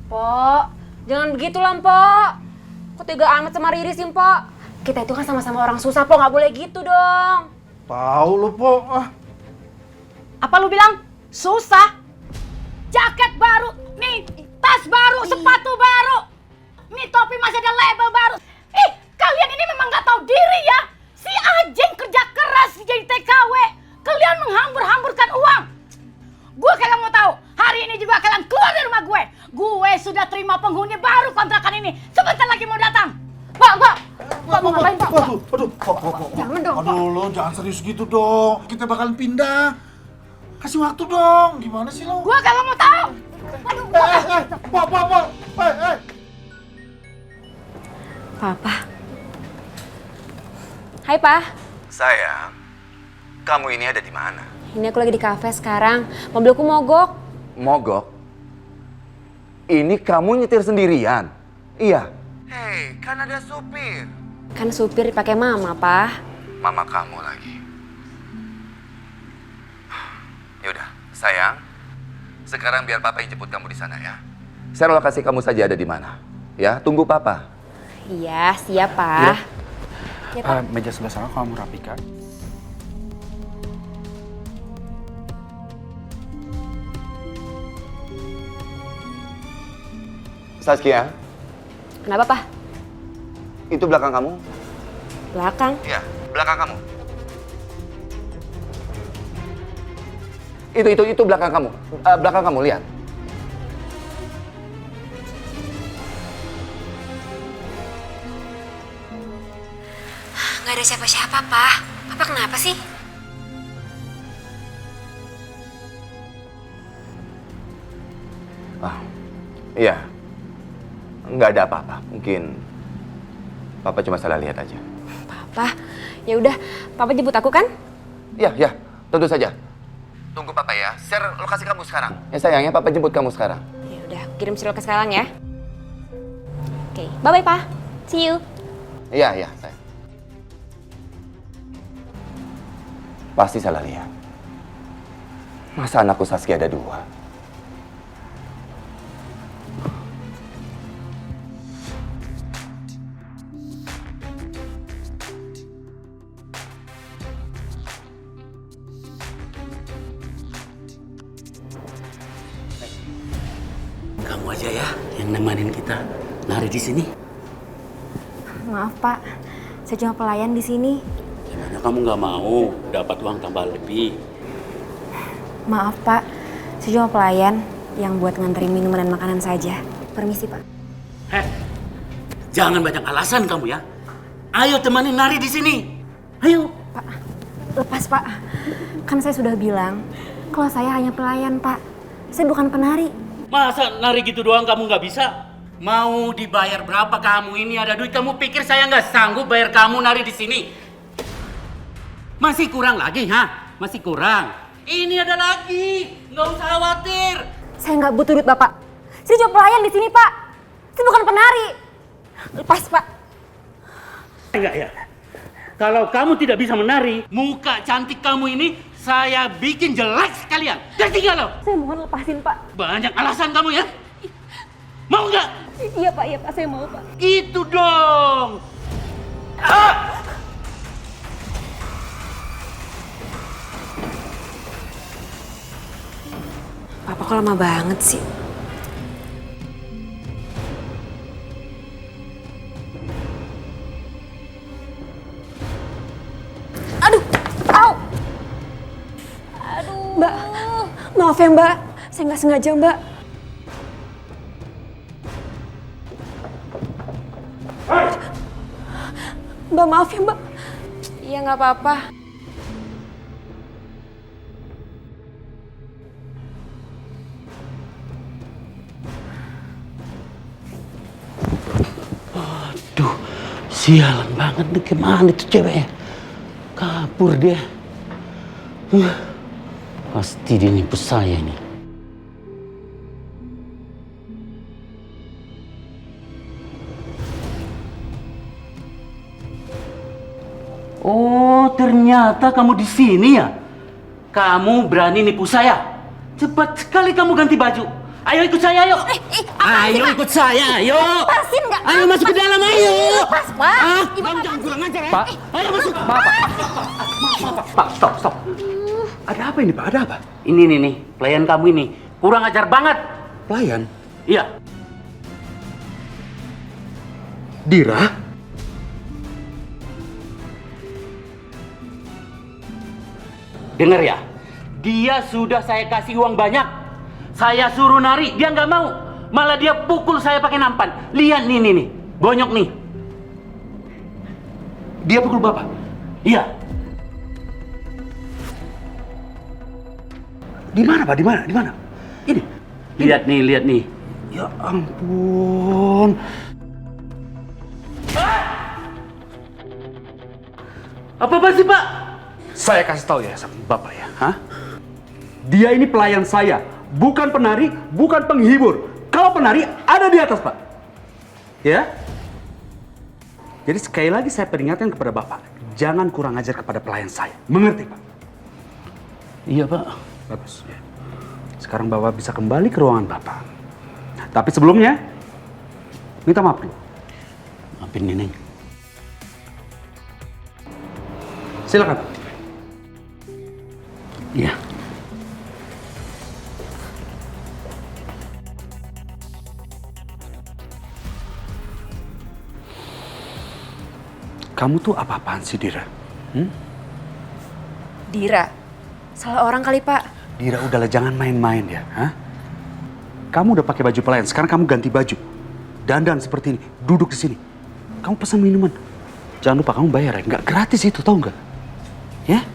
Pok, jangan begitu lah, Pok. Kok tega amat sama Riri sih, Pok? Kita itu kan sama-sama orang susah, Pok. Nggak boleh gitu dong. Tahu lu, Po. Apa lu bilang? Susah? Jaket baru, nih tas baru, sepatu baru. Nih topi masih ada label baru. Ih, kalian ini memang nggak tahu diri ya. Si Ajeng kerja keras jadi TKW. Kalian menghambur-hamburkan uang. Gue kagak mau tahu. Hari ini juga kalian keluar dari rumah gue. Gue sudah terima penghuni baru kontrakan ini. Sebentar lagi mau datang. Pak, mau ngapain, Pak? Aduh, Jangan dong, Pak. Aduh, lo jangan serius gitu dong. Kita bakalan pindah. Kasih waktu dong. Gimana sih lo? Gue kagak mau tahu. Aduh, Pak. Papa. Hai, Pak. Sayang, kamu ini ada di mana? Ini aku lagi di kafe sekarang. Mobilku mogok. Mogok? Ini kamu nyetir sendirian? Iya. Hei, kan ada supir. Kan supir dipakai mama, Pak. Mama kamu lagi. Yaudah, sayang. Sekarang biar papa yang jemput kamu di sana ya. Share lokasi kamu saja ada di mana. Ya, tunggu papa. Iya, siap, Pak. Ya, Pak. Meja sebelah sana kamu rapikan. Saskia, Kenapa, Pak? itu belakang kamu? Belakang. Iya, belakang kamu. Itu belakang kamu. Belakang kamu, lihat. Nggak ada siapa-siapa, Pak. Papa kenapa sih? Iya. Nggak ada apa-apa. Mungkin papa cuma salah lihat aja. Papa, ya udah, Papa jemput aku kan? Iya, tentu saja. Tunggu papa ya. Share lokasi kamu sekarang. Ya sayangnya papa jemput kamu sekarang. Ya udah, kirim share lokasi sekarang ya. Oke, bye-bye, Pak. See you. Iya, sayang. Pasti salah lihat. Masa anakku Saskia ada 2? Kamu aja ya yang nemenin kita nari di sini. Maaf, Pak. Saya cuma pelayan di sini. Gimana kamu nggak mau dapat uang tambah lebih? Maaf, Pak. Saya cuma pelayan yang buat nganterin minuman dan makanan saja. Permisi, Pak. Jangan banyak alasan kamu ya. Ayo temenin nari di sini. Ayo. Pak, lepas, Pak. Kan saya sudah bilang kalau saya hanya pelayan, Pak. Saya bukan penari. Masa nari gitu doang kamu nggak bisa? Mau dibayar berapa kamu ini ada duit? Kamu pikir saya nggak sanggup bayar kamu nari di sini? Masih kurang lagi, ha? Masih kurang. Ini ada lagi. Nggak usah khawatir. Saya nggak butuh duit, Bapak. Saya cuma pelayan di sini, Pak. Saya bukan penari. Lepas, Pak. Enggak ya. Kalau kamu tidak bisa menari, muka cantik kamu ini saya bikin jelek sekalian. Ngerti nggak lo? Saya mohon lepasin, Pak. Banyak alasan kamu ya. Mau nggak? Iya, Pak. Iya, Pak. Saya mau, Pak. Itu dong. Papa kok lama banget sih? Aduh! Au! Aduh! Mbak, maaf ya, Mbak. Saya nggak sengaja, Mbak. Mbak, maaf ya, Mbak. Iya, nggak apa-apa. Aduh, sialan banget nih, gimana itu ceweknya? Kabur dia. Pasti dia nipu saya ini. Oh, ternyata kamu di sini ya? Kamu berani nipu saya? Cepat sekali kamu ganti baju. Ayo ikut saya, ayo. Ayo ikut saya, ayo. Lepasin nggak? Ayo masuk ke dalam, ayo. Lepas, Pak. Kamu jangan kurang ajar ya. Pak. Ayo masuk. Pak. Pak, stop. Ada apa ini, Pak? Ada apa? Ini nih, pelayan kamu ini. Kurang ajar banget. Pelayan? Iya. Dira? Dengar ya, dia sudah saya kasih uang banyak. Saya suruh nari, dia nggak mau. Malah dia pukul saya pakai nampan. Lihat nih, bonyok nih. Dia pukul Bapak? Iya. Di mana, Pak? Di mana? Ini. Lihat nih. Ya ampun. Apa sih, Pak? Saya kasih tahu ya sama Bapak ya. Hah? Dia ini pelayan saya. Bukan penari, bukan penghibur. Kalau penari, ada di atas, Pak. Ya? Jadi sekali lagi saya peringatkan kepada Bapak. Jangan kurang ajar kepada pelayan saya. Mengerti, Pak? Iya, Pak. Bagus. Ya. Sekarang Bapak bisa kembali ke ruangan Bapak. Tapi sebelumnya, minta maaf dulu. Maafin Neneng. Silakan. Iya. Kamu tuh apa-apaan sih, Dira? Dira, salah orang kali, Pak. Dira, udahlah jangan main-main ya. Hah? Kamu udah pakai baju pelayan, sekarang kamu ganti baju. Dandan seperti ini, duduk di sini. Kamu pesan minuman. Jangan lupa kamu bayar ya, nggak gratis itu, tahu nggak? Ya?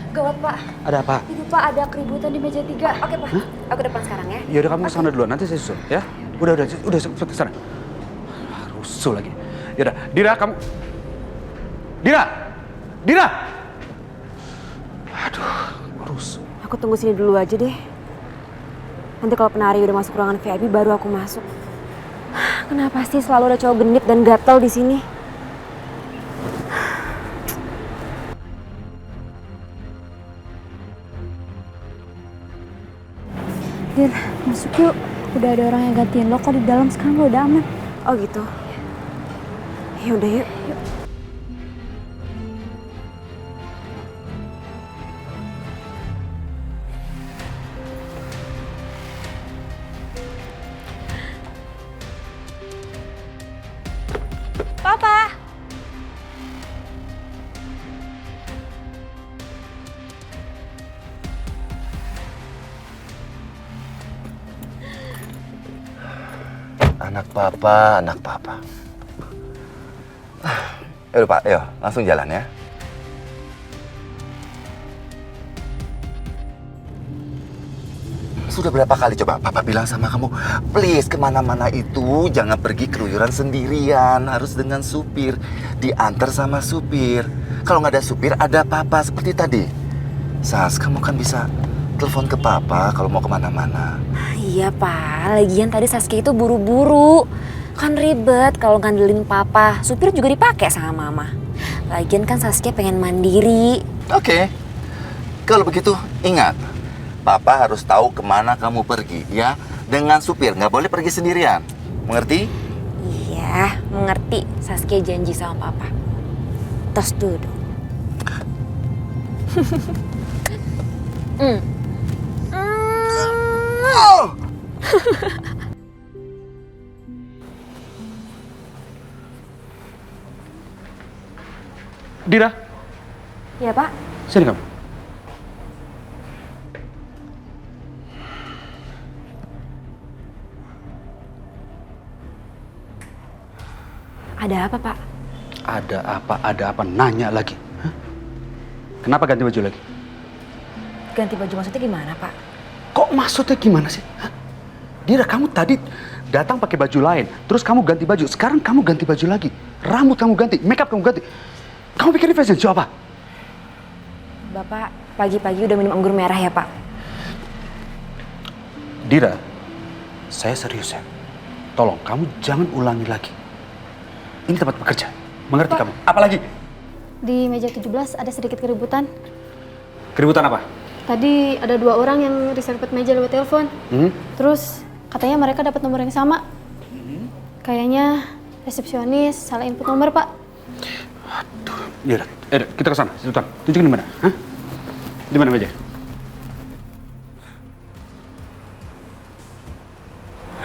Gawat, Pak. Ada apa? Itu, Pak, ada keributan di meja 3. Oke, Pak. Aku depan sekarang ya. Ya udah kamu ke sana duluan, nanti saya susul ya. Udah ke sana. Rusuh lagi. Ya udah, Dira kamu. Dira. Aduh, rusuh. Aku tunggu sini dulu aja deh. Nanti kalau penari udah masuk ruangan VIP baru aku masuk. Kenapa sih selalu ada cowok genit dan gatel di sini? Dir, masuk yuk. Udah ada orang yang gantiin lo kok di dalam, sekarang lo udah aman. Oh gitu. Ya udah yuk. Papa. Anak papa. Yaudah Pak, ayo langsung jalan ya. Sudah berapa kali coba Papa bilang sama kamu, please kemana-mana itu jangan pergi keluyuran sendirian, harus dengan supir, diantar sama supir. Kalau nggak ada supir, ada Papa seperti tadi. Sas, kamu kan bisa telepon ke Papa kalau mau kemana-mana. Iya, Pak. Lagian tadi Saskia itu buru-buru. Kan ribet kalau ngandelin Papa. Supir juga dipakai sama Mama. Lagian kan Saskia pengen mandiri. Oke. Kalau begitu, ingat. Papa harus tahu kemana kamu pergi, ya. Dengan supir, nggak boleh pergi sendirian. Mengerti? Iya, mengerti. Saskia janji sama Papa. Tos duduk. Dira. Ya, Pak. Sini kamu. Ada apa, Pak? Ada apa, nanya lagi. Hah? Kenapa ganti baju lagi? ganti baju maksudnya gimana, Pak? Kok maksudnya gimana sih? Hah? Dira, kamu tadi datang pakai baju lain, terus kamu ganti baju, sekarang kamu ganti baju lagi. Rambut kamu ganti, makeup kamu ganti. Kamu pikir ini fashion show apa? Bapak pagi-pagi udah minum anggur merah ya, Pak? Dira, saya serius ya. Tolong, kamu jangan ulangi lagi. Ini tempat bekerja, mengerti kamu? Apalagi? Di meja 17 ada sedikit keributan. Keributan apa? Tadi ada 2 orang yang reserve meja lewat telepon. Terus katanya mereka dapat nomor yang sama. Kayaknya resepsionis salah input nomor, Pak. Dira, kita ke sana. Sebentar. Tunjukin di mana? Hah? Di mana meja?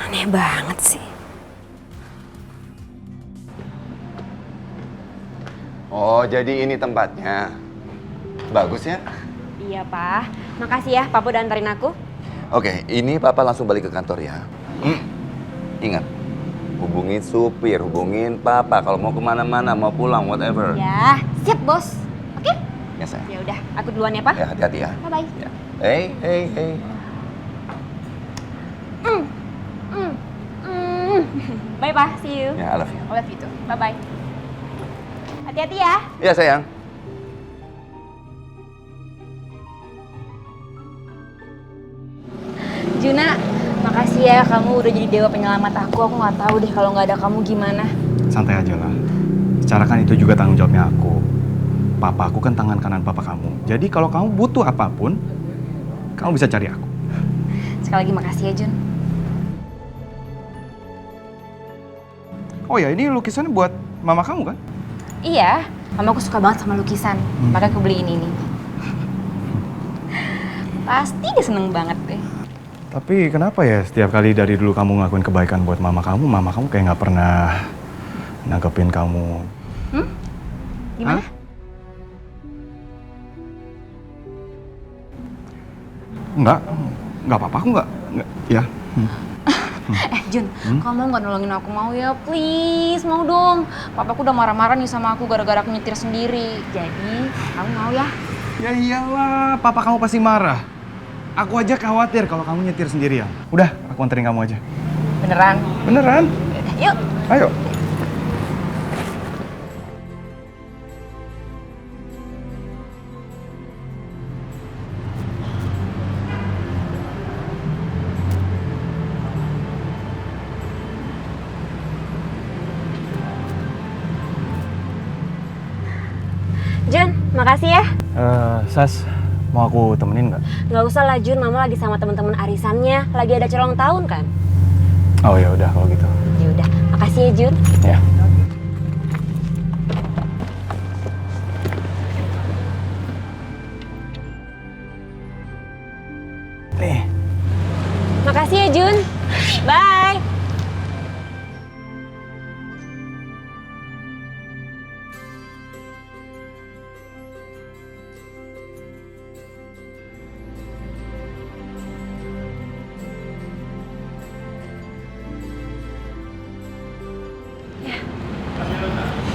Aneh banget sih. Oh, jadi ini tempatnya. Bagus ya? Iya, Pak. Makasih ya, Papa udah antarin aku. Oke, ini Papa langsung balik ke kantor ya. Ingat, hubungin supir, hubungin Papa kalau mau kemana-mana, mau pulang, whatever. Ya, siap, Bos. Oke? Ya, sayang. Ya udah, aku duluan ya, Pak. Ya, hati-hati ya. Bye-bye. Ya. Hey. Bye, Pak. See you. Ya, I love you. I love you too. Bye-bye. Hati-hati ya. Ya, sayang. Juna, makasih ya kamu udah jadi dewa penyelamat aku. Aku nggak tahu deh kalau nggak ada kamu gimana. Santai aja lah. Secara kan itu juga tanggung jawabnya aku. Papa aku kan tangan kanan papa kamu. Jadi kalau kamu butuh apapun, kamu bisa cari aku. Sekali lagi makasih ya, Jun. Oh ya, ini lukisannya buat mama kamu kan? Iya, mamaku suka banget sama lukisan. Makanya aku beliin ini. Pasti dia seneng banget deh. Tapi kenapa ya setiap kali dari dulu kamu ngelakuin kebaikan buat mama kamu kayak nggak pernah nanggepin kamu? Gimana? Hah? Nggak apa-apa, aku nggak, ya. Jun, kamu nggak nolongin aku mau ya? Please, mau dong. Papaku udah marah-marah nih sama aku gara-gara aku nyetir sendiri. Jadi, kamu mau ya? Ya iyalah, papa kamu pasti marah. Aku aja khawatir kalau kamu nyetir sendirian. Udah, aku anterin kamu aja. Beneran? Beneran? Yuk. Ayo. Jun, makasih ya. Sas, mau aku temenin nggak? Nggak usah lah Jun, Mama lagi sama teman-teman arisannya. Lagi ada acara ulang tahun kan? Oh ya udah kalau gitu. Ya udah, makasih ya Jun. Ya. Nih. Makasih ya Jun. Bye.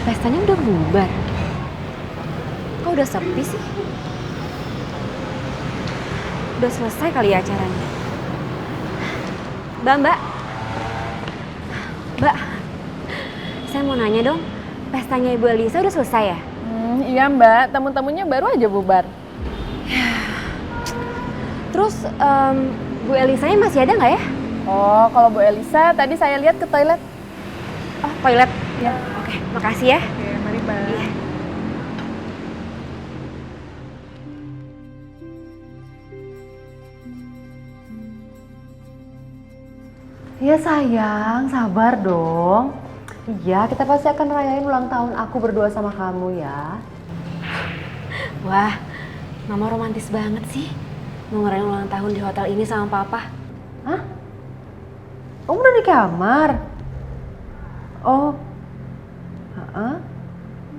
Pestanya udah bubar. Kok udah sepi sih? Udah selesai kali ya acaranya. Mbak. Mbak, saya mau nanya dong. Pestanya Ibu Elisa udah selesai ya? Iya Mbak, tamu-tamunya baru aja bubar. Terus Bu Elisanya masih ada nggak ya? Oh, kalau Bu Elisa tadi saya lihat ke toilet. Oh, toilet? Ya. Oke, makasih ya. Oke, mari Mbak. Iya. Ya sayang, sabar dong. Iya, kita pasti akan rayain ulang tahun aku berdua sama kamu ya. Wah, Mama romantis banget sih. Mau ngerayain ulang tahun di hotel ini sama Papa. Hah? Kamu udah di kamar? Oh.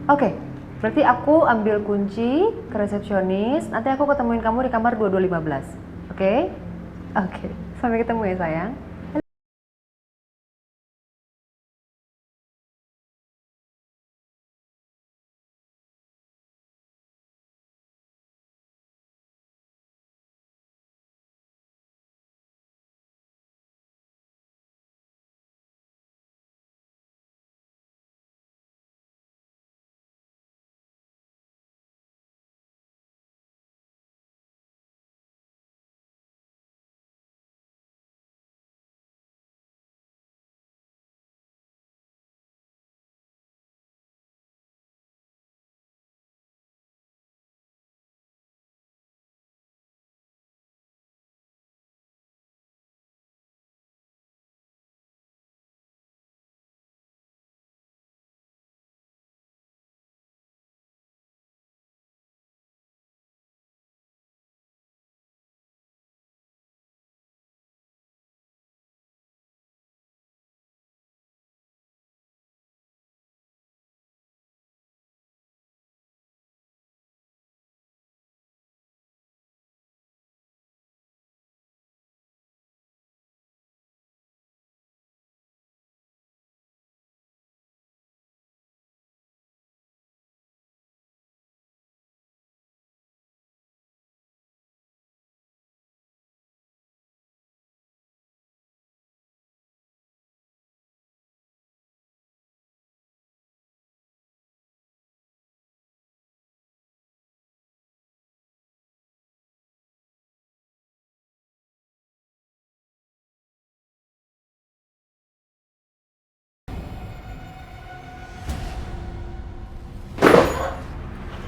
Oke, berarti aku ambil kunci ke resepsionis. Nanti aku ketemuin kamu di kamar 2215. Oke? Oke. Sampai ketemu ya sayang.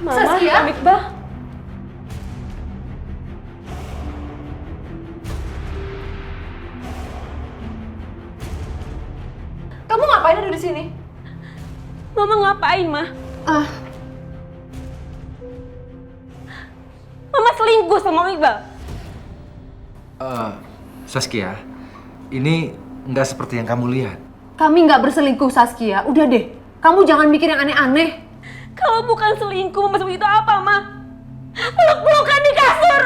Mama, Saskia? Om Iqbal. Kamu ngapain ada di sini? Mama ngapain, Ma? Mama selingkuh sama Om Iqbal. Saskia, ini nggak seperti yang kamu lihat. Kami nggak berselingkuh, Saskia. Udah deh, kamu jangan mikir yang aneh-aneh. Kalau bukan selingkuh, Mama sebut itu apa, Ma? Peluk-pelukan di kasur.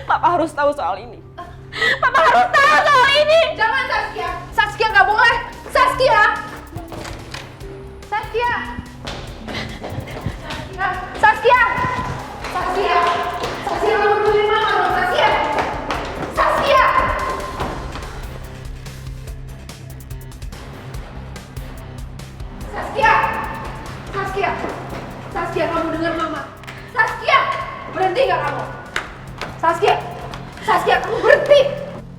Papa harus tahu soal ini. Papa harus tahu soal ini. Jangan, Saskia. Saskia nggak boleh. Saskia. Saskia. Saskia. Saskia. Saskia, kamu peduli Mama dong, Saskia. Saskia. Saskia. Saskia. Saskia, kamu dengar Mama. Saskia. Berhenti nggak kamu? Saskia. Saskia, kamu berhenti.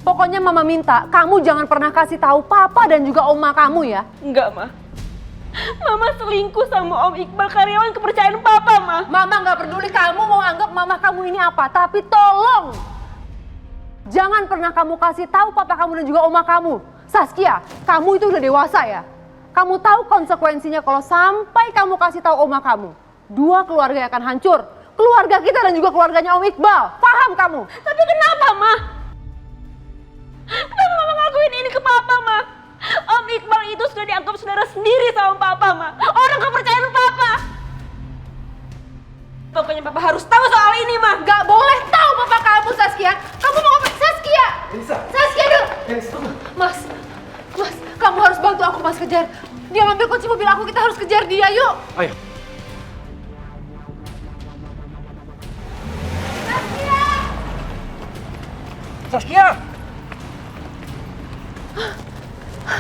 Pokoknya Mama minta kamu jangan pernah kasih tahu Papa dan juga Oma kamu ya. Enggak, Ma. Mama selingkuh sama Om Iqbal, karyawan kepercayaan Papa, Ma. Mama nggak peduli kamu mau anggap Mama kamu ini apa, tapi tolong jangan pernah kamu kasih tahu Papa kamu dan juga Oma kamu. Saskia, kamu itu udah dewasa ya. Kamu tahu konsekuensinya kalau sampai kamu kasih tahu Oma kamu. Dua keluarga akan hancur. Keluarga kita dan juga keluarganya Om Iqbal. Paham kamu? Tapi kenapa, Ma? Kenapa Mama ngakuin ini ke Papa, Ma? Om Iqbal itu sudah dianggap saudara sendiri sama Papa, Ma. Orang kepercayaan Papa. Pokoknya Papa harus tahu soal ini, Ma. Gak boleh tahu Papa kamu, Saskia. Kamu mau ngapain? Saskia! Saskia dulu! Mas, kamu harus bantu aku, Mas, kejar. Dia ngambil kunci mobil aku, kita harus kejar dia, yuk! Ayo. Saskia!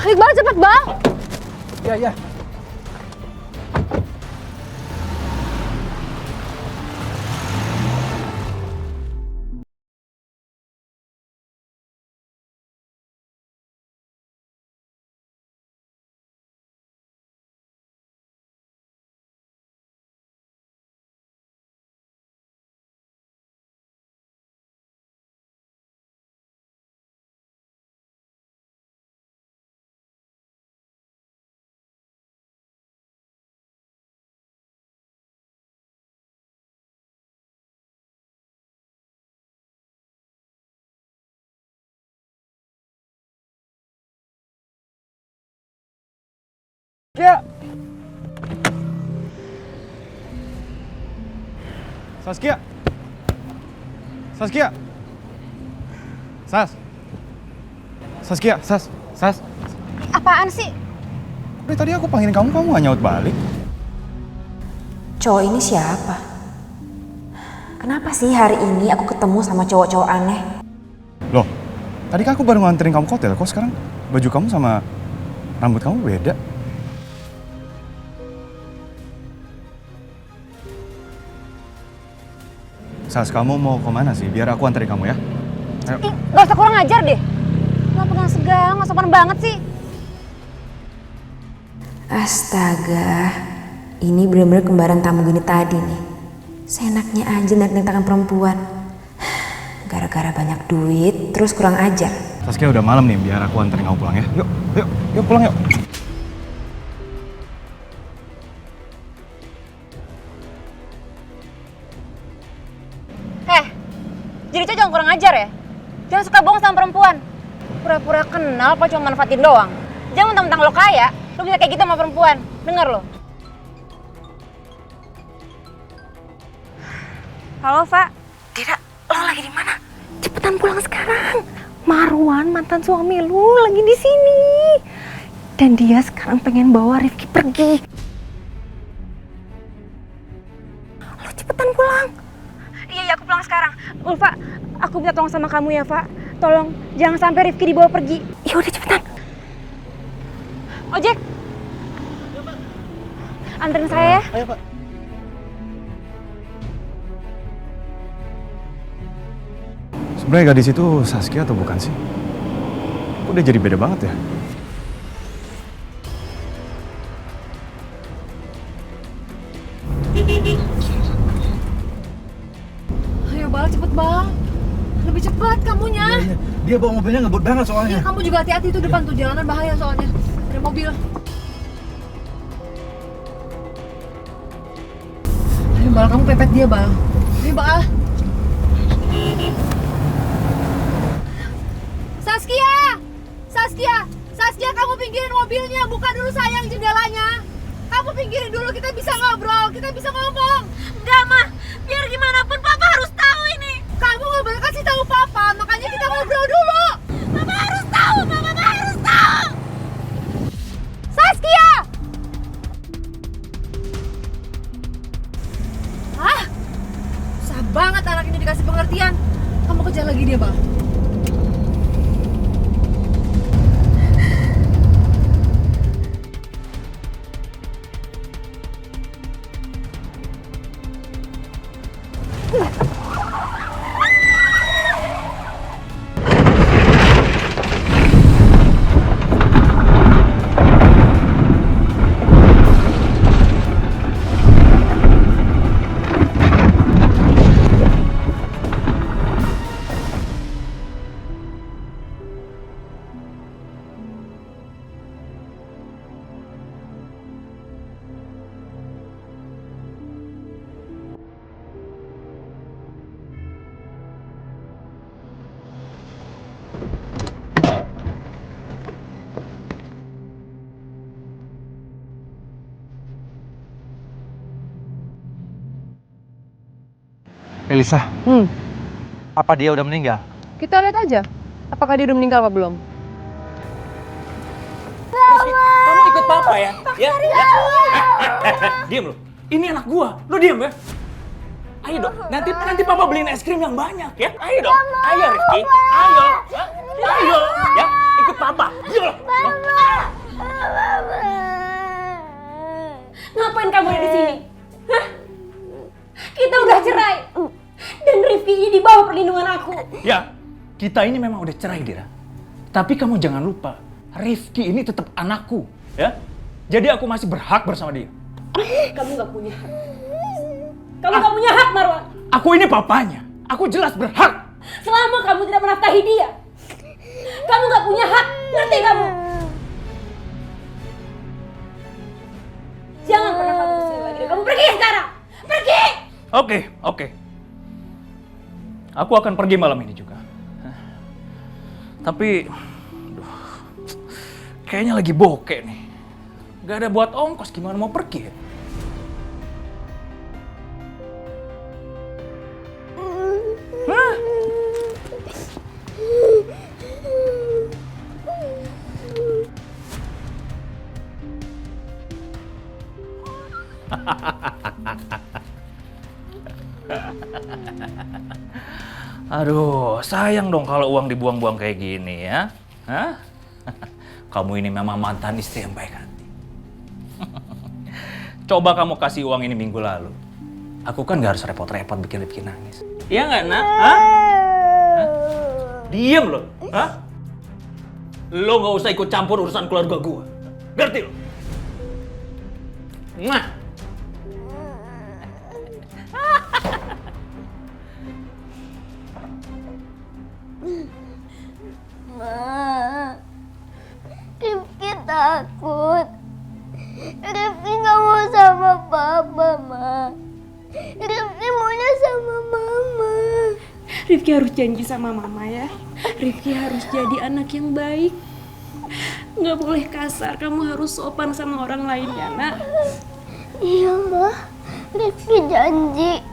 Iqbal, cepet, Bang! Ya. Saskia! Saskia! Saskia, Sas. Apaan sih? Dari tadi aku panggilin kamu gak nyaut balik. Cowok ini siapa? Kenapa sih hari ini aku ketemu sama cowok-cowok aneh? Loh, tadi kan aku baru nganterin kamu ke hotel, kok sekarang baju kamu sama rambut kamu beda? Sas, kamu mau kemana sih? Biar aku anterin kamu ya. Ayo. Ih, gak usah kurang ajar deh. Gak pegang segala, gak sopan banget sih. Astaga, ini bener-bener kembaran tamu gini tadi nih. Seenaknya aja narik-narikan perempuan. Gara-gara banyak duit, terus kurang ajar. Saskia, udah malam nih, biar aku anterin kamu pulang ya. Yuk pulang yuk. Jadi cowok jangan kurang ajar ya. Jangan suka bohong sama perempuan. Pura-pura kenal apa cuma manfaatin doang. Jangan mentang-mentang lo kaya, lo bisa kayak gitu sama perempuan. Dengar lo. Halo, Pak. Tidak, lo lagi di mana? Cepetan pulang sekarang. Marwan, mantan suami lu, lagi di sini. Dan dia sekarang pengen bawa Rifki pergi. Lo cepetan pulang. Iya, aku pulang sekarang. Ulfa, aku minta tolong sama kamu ya, Pak. Tolong, jangan sampai Rifki dibawa pergi. Ya udah cepetan. Ojek. Anterin saya ya. Ayo, Pak. Sebenarnya gadis itu Saskia atau bukan sih? Kok udah jadi beda banget ya? Ayo Bal, cepet Bal. Lebih cepat kamunya. Iya. Dia bawa mobilnya ngebut banget soalnya. Iya, kamu juga hati-hati tuh depan tuh, jalanan bahaya soalnya. Ada mobil. Ayo Bal, kamu pepet dia Bal. Ayo Bal. Saskia! Saskia! Saskia, kamu pinggirin mobilnya, buka dulu sayang jendelanya. Kamu pinggirin dulu, kita bisa ngobrol, kita bisa ngomong. Enggak, Ma. Biar gimana pun Papa harus tahu ini. Kamu nggak boleh kasih tahu Papa, makanya kita ngobrol dulu. Papa harus tahu, Papa harus tahu. Saskia! Hah? Susah banget anak ini dikasih pengertian. Kamu kejar lagi dia, Bang. Elisa, apa dia udah meninggal? Kita lihat aja, apakah dia udah meninggal apa belum. Kamu ikut Papa ya? Ya? Diam lo. Ini anak gua. Lo diam ya? Ayo dong. Nanti Papa beliin es krim yang banyak ya. Ayo dong. Ayo Rifki. Ayo. Ayo. Ya, ikut Papa. Ayo. Ngapain kamu ada di sini? Hah? Kita udah cerai. Dan Rifki ini di bawah perlindungan aku. Ya, kita ini memang udah cerai, Dira. Tapi kamu jangan lupa, Rifki ini tetap anakku, ya. Jadi aku masih berhak bersama dia. Kamu gak punya hak. Kamu gak punya hak, Marwan. Aku ini papanya. Aku jelas berhak. Selama kamu tidak menafkahi dia, kamu gak punya hak. Ngerti kamu? Jangan pernah kamu kesini lagi. Kamu pergi sekarang. Pergi! Oke. Aku akan pergi malam ini juga. Tapi, kayaknya lagi bokek nih. Gak ada buat ongkos, gimana mau pergi ya? Aduh, sayang dong kalau uang dibuang-buang kayak gini ya. Hah? Kamu ini memang mantan istri yang baik hati. Coba kamu kasih uang ini minggu lalu. Aku kan gak harus repot-repot bikin Rifki nangis. Iya nggak, Nak? Hah? Hah? Diem lo. Hah? Lo gak usah ikut campur urusan keluarga gua. Ngerti lo? Mwah! Ma, Rifki takut. Rifki gak mau sama Papa, Ma. Rifki maunya sama Mama. Rifki harus janji sama Mama ya. Rifki harus jadi anak yang baik. Nggak boleh kasar, kamu harus sopan sama orang lain ya, Nak. Iya, Ma. Rifki janji.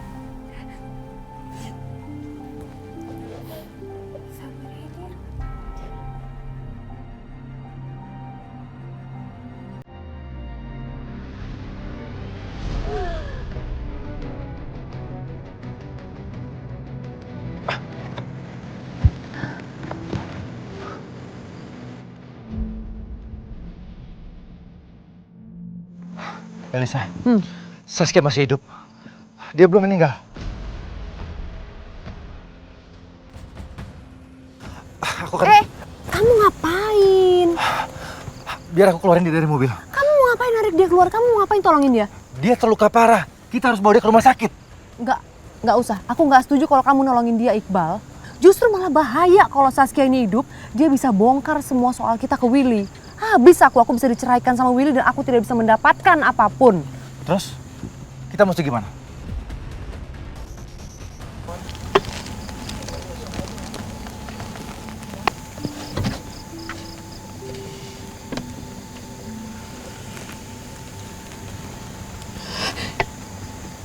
Elisa, Saskia masih hidup. Dia belum meninggal. Aku kan... Kamu ngapain? Biar aku keluarin dia dari mobil. Kamu mau ngapain narik dia keluar? Kamu mau ngapain tolongin dia? Dia terluka parah. Kita harus bawa dia ke rumah sakit. Nggak usah. Aku nggak setuju kalau kamu nolongin dia, Iqbal. Justru malah bahaya kalau Saskia ini hidup, dia bisa bongkar semua soal kita ke Willy. Habis aku bisa diceraikan sama Willy dan aku tidak bisa mendapatkan apapun. Terus, kita mesti gimana?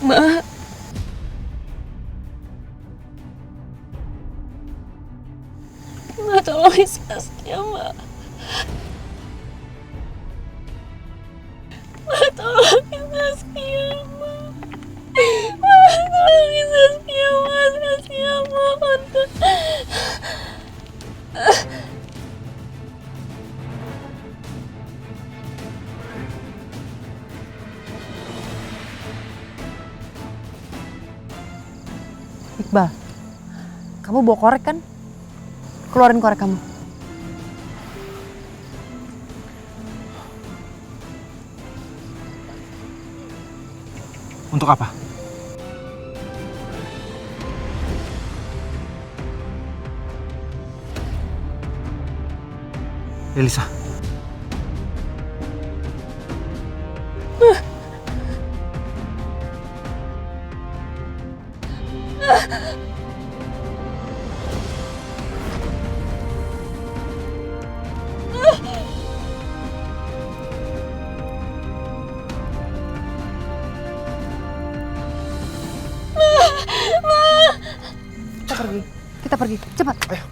Ma. Ma, tolongin Saskia, Ma. Ma, tolongin Saskia, Ma. Ma, tolongin Saskia, Ma. Saskia, mohon. Iqbal, kamu bawa korek kan? Keluarin korek kamu. Untuk apa? Elisa. Kita pergi, cepat. Ayo.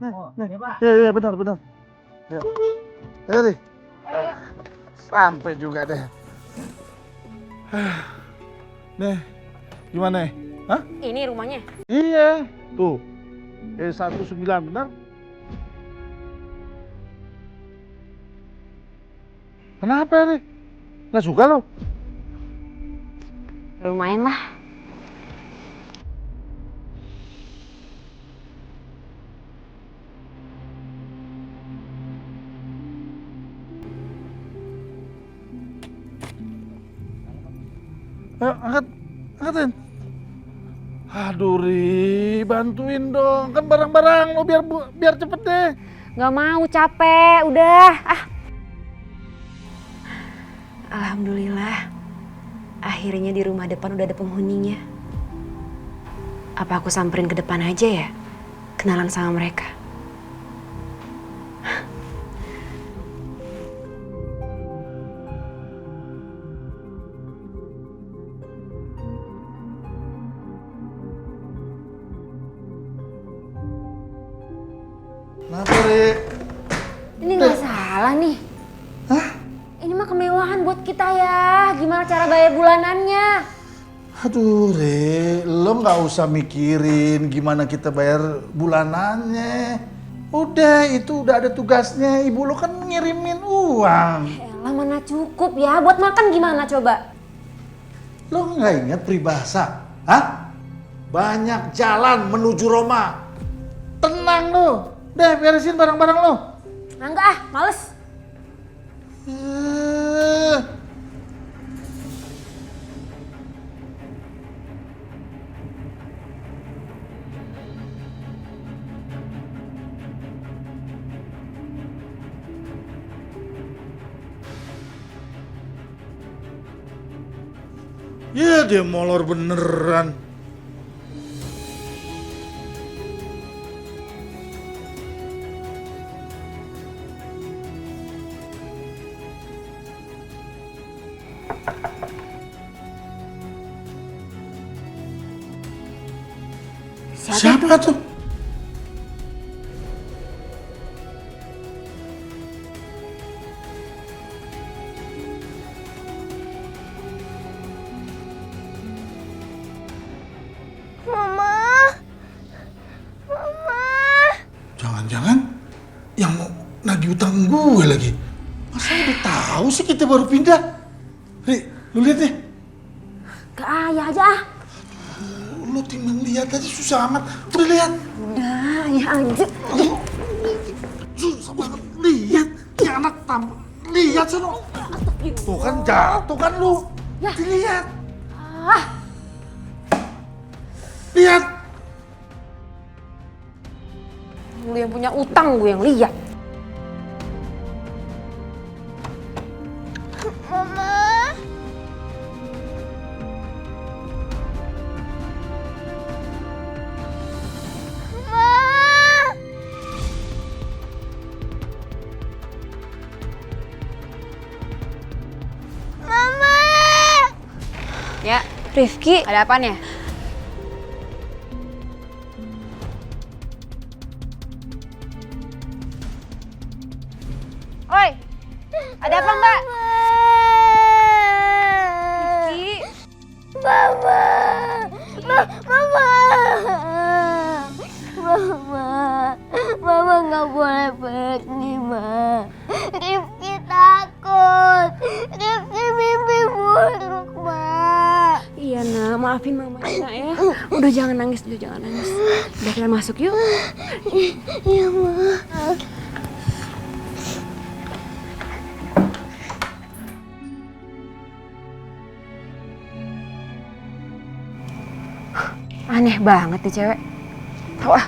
Nah. Ya, benar. Ya. Ayo deh. Sampai juga deh. Nih, gimana? Hah? Ini rumahnya. Iya, tuh. E19 benar. Kenapa nih? Nggak suka lo? Lumayan lah. Ayo, angkatin. Aduh, Ri, bantuin dong. Kan barang-barang lo biar cepet deh. Gak mau, capek, udah. Alhamdulillah, akhirnya di rumah depan udah ada penghuninya. Apa aku samperin ke depan aja ya? Kenalan sama mereka. Kenapa, Ri? Ini nggak salah nih. Hah? Ini mah kemewahan buat kita ya. Gimana cara bayar bulanannya? Aduh, Re, lo nggak usah mikirin gimana kita bayar bulanannya. Udah, itu udah ada tugasnya. Ibu lo kan ngirimin uang. Elah mana cukup ya, buat makan gimana coba? Lo nggak ingat peribahasa? Hah? Banyak jalan menuju Roma. Tenang lo. Deh, beresin barang-barang lo. Enggak ah, males. Ya dia molor beneran. Siapa tuh? Jangan-jangan yang mau nagih utang gue lagi. Masa udah tahu sih kita baru pindah? Ri, lu lihat deh. Gak ayah aja ah. Lu timbang lihat aja susah amat. Udah lihat. Udah, ayah aja. Susah banget. Lihat, ya anak tambah. Lihat sono. Tuh kan jatuh kan lu. Lihat. Lihat. Lu yang punya utang, gue yang lihat. Mama. Mama. Ya, Rifki, ada apaan ya? Oi, ada apa mbak? Rifki. Mama. Mama. Mama nggak boleh pergi, Ma. Rifki takut. Rifki mimpi buruk, Ma. Iya nak, maafin mama ya. Udah jangan nangis, udah jangan nangis. Udah kita masuk yuk. Iya, Ma. Aneh banget nih cewek. Tau ah.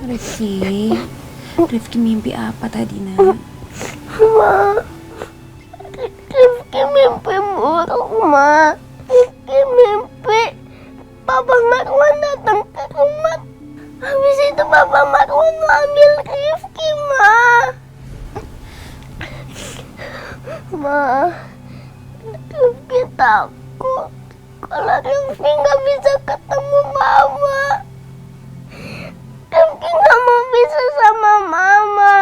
Rifki mimpi apa tadi nak? Ma, Rifki mimpi buruk, Ma. Rifki mimpi Papa Marwan datang ke rumah. Habis itu Papa Marwan ambil Rifki, Ma. Ma, Rifki takut kalau Rifki nggak bisa ketemu Mama. Rifki nggak mau bisa sama Mama.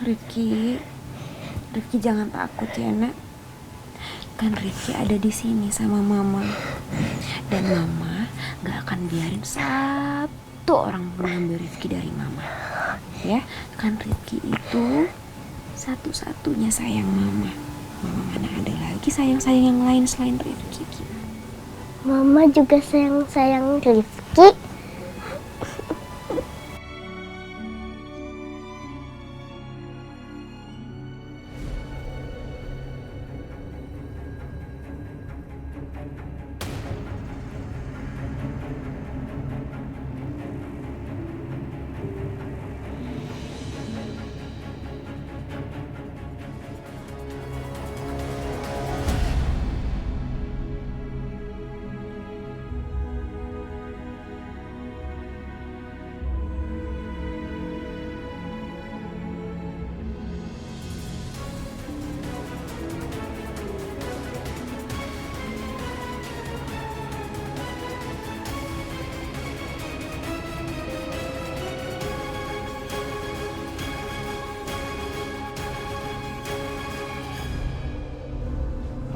Rifki jangan takut ya nak. Kan Rifki ada di sini sama Mama. Dan Mama nggak akan biarin satu orang pun ngambil Rifki dari Mama. Ya, kan Rifki itu satu-satunya sayang Mama. Mama mana ada lagi sayang-sayang yang lain selain Rifki. Mama juga sayang Rifki.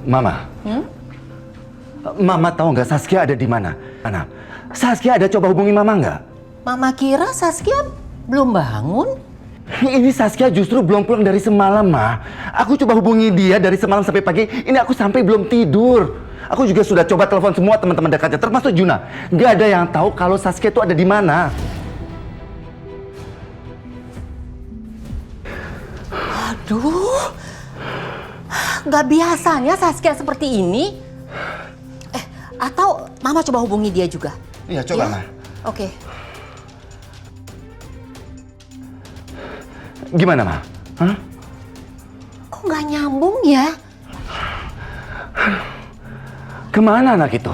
Mama, Mama tahu nggak Saskia ada di mana? Saskia ada coba hubungi Mama nggak? Mama kira Saskia belum bangun. Ini Saskia justru belum pulang dari semalam, Ma. Aku coba hubungi dia dari semalam sampai pagi. Ini aku sampai belum tidur. Aku juga sudah coba telepon semua teman-teman dekatnya, termasuk Juna. Nggak ada yang tahu kalau Saskia itu ada di mana. Aduh, nggak biasanya Saskia seperti ini. Atau Mama coba hubungi dia juga? Iya, coba, Ma. Oke. Gimana, Ma? Hah? Kok nggak nyambung ya? Kemana anak itu?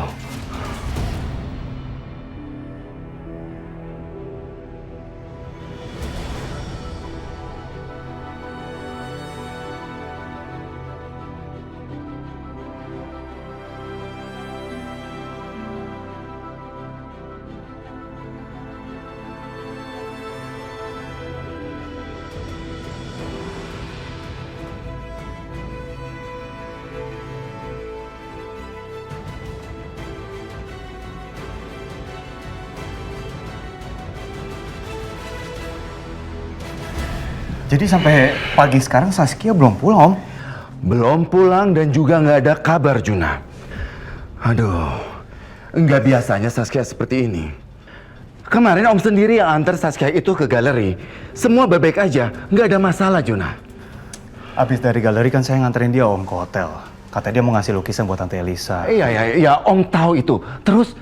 Jadi sampai pagi sekarang Saskia belum pulang, Om? Belum pulang dan juga nggak ada kabar, Juna. Aduh, nggak biasanya Saskia seperti ini. Kemarin Om sendiri yang antar Saskia itu ke galeri. Semua baik-baik aja, nggak ada masalah, Juna. Abis dari galeri kan saya nganterin dia, Om, ke hotel. Katanya dia mau ngasih lukisan buat Tante Elisa. Iya, Om tahu itu. Terus,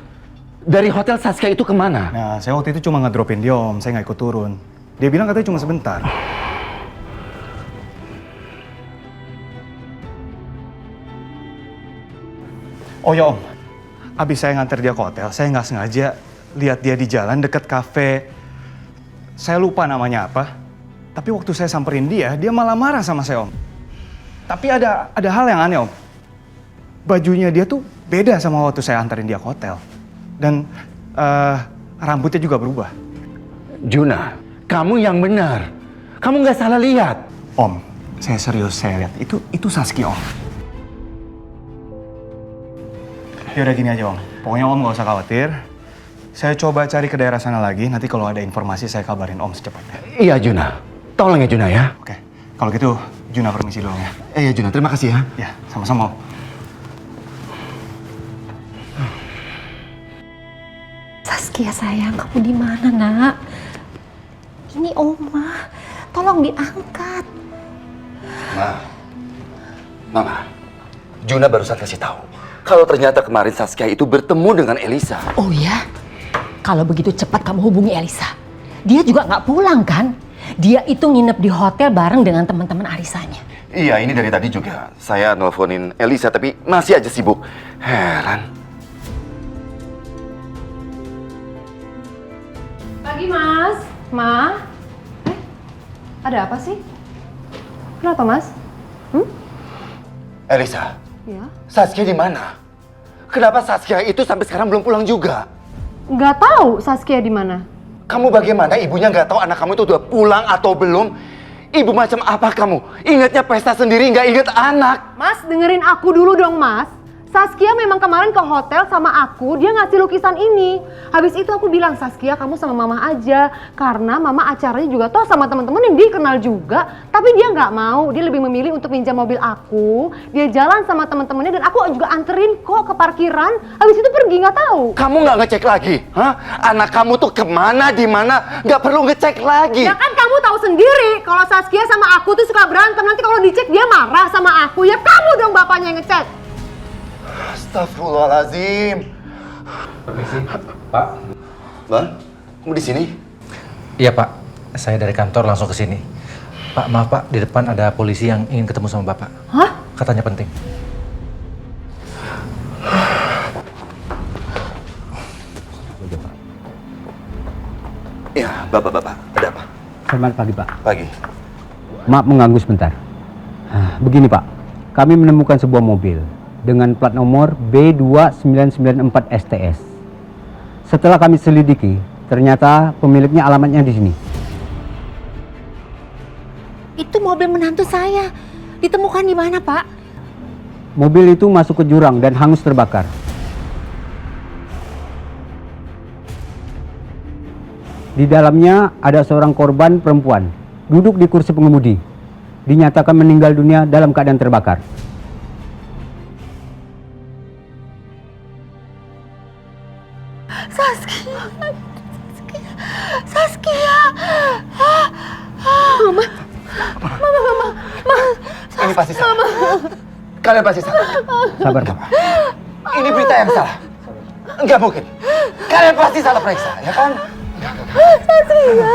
dari hotel Saskia itu kemana? Nah, saya waktu itu cuma ngedropin dia, Om. Saya nggak ikut turun. Dia bilang katanya cuma sebentar. Oh ya, Om. Abis saya nganter dia ke hotel, saya nggak sengaja lihat dia di jalan deket kafe. Saya lupa namanya apa. Tapi waktu saya samperin dia malah marah sama saya, Om. Tapi ada hal yang aneh, Om. Bajunya dia tuh beda sama waktu saya anterin dia ke hotel. Dan rambutnya juga berubah. Juna, kamu yang benar. Kamu nggak salah lihat. Om, saya serius, saya lihat. Itu Saskia, Om. Ya udah gini aja, Om. Pokoknya Om nggak usah khawatir. Saya coba cari ke daerah sana lagi. Nanti kalau ada informasi saya kabarin Om secepatnya. Iya, Juna. Tolong ya, Juna ya. Oke. Kalau gitu, Juna permisi dulu ya. Iya, Juna. Terima kasih ya. Ya, sama-sama, Om. Saskia sayang, kamu di mana, Nak? Ini Oma. Tolong diangkat. Mama, Juna barusan kasih tahu kalau ternyata kemarin Saskia itu bertemu dengan Elisa. Oh ya? Kalau begitu cepat kamu hubungi Elisa. Dia juga nggak pulang kan? Dia itu nginep di hotel bareng dengan teman-teman arisannya. Iya, ini dari tadi juga saya nelfonin Elisa tapi masih aja sibuk. Heran. Pagi, Mas. Ma? Ada apa sih? Kenapa, Mas? Elisa, Ya. Saskia di mana? Kenapa Saskia itu sampai sekarang belum pulang juga? Nggak tahu Saskia di mana. Kamu bagaimana ibunya nggak tahu anak kamu itu udah pulang atau belum? Ibu macam apa kamu? Ingatnya pesta sendiri, nggak ingat anak. Mas, dengerin aku dulu dong, Mas. Saskia memang kemarin ke hotel sama aku, dia ngasih lukisan ini. Habis itu aku bilang, Saskia kamu sama mama aja. Karena mama acaranya juga toh sama teman-teman yang dia kenal juga. Tapi dia nggak mau, dia lebih memilih untuk pinjam mobil aku. Dia jalan sama teman-temannya dan aku juga anterin kok ke parkiran. Habis itu pergi, nggak tahu. Kamu nggak ngecek lagi? Hah? Anak kamu tuh kemana, di mana? Nggak perlu ngecek lagi. Ya kan kamu tahu sendiri kalau Saskia sama aku tuh suka berantem. Nanti kalau dicek dia marah sama aku. Ya kamu dong bapaknya yang ngecek. Astagfirullahaladzim. Permisi, Pak. Bang, kamu di sini? Iya, Pak. Saya dari kantor langsung ke sini. Pak, maaf Pak, di depan ada polisi yang ingin ketemu sama Bapak. Hah? Katanya penting. Ya, Bapak-bapak, ada apa? Selamat pagi, Pak. Pagi. Maaf mengganggu sebentar. Begini, Pak. Kami menemukan sebuah mobil dengan plat nomor B2994 STS. Setelah kami selidiki, ternyata pemiliknya alamatnya di sini. Itu mobil menantu saya. Ditemukan di mana, Pak? Mobil itu masuk ke jurang dan hangus terbakar. Di dalamnya ada seorang korban perempuan duduk di kursi pengemudi. Dinyatakan meninggal dunia dalam keadaan terbakar. Saskia. Saskia. Mama. Ini pasti salah. Kalian pasti salah. Sabar, Pak. Ini berita yang salah. Enggak mungkin. Kalian pasti salah periksa, ya kan? Saskia.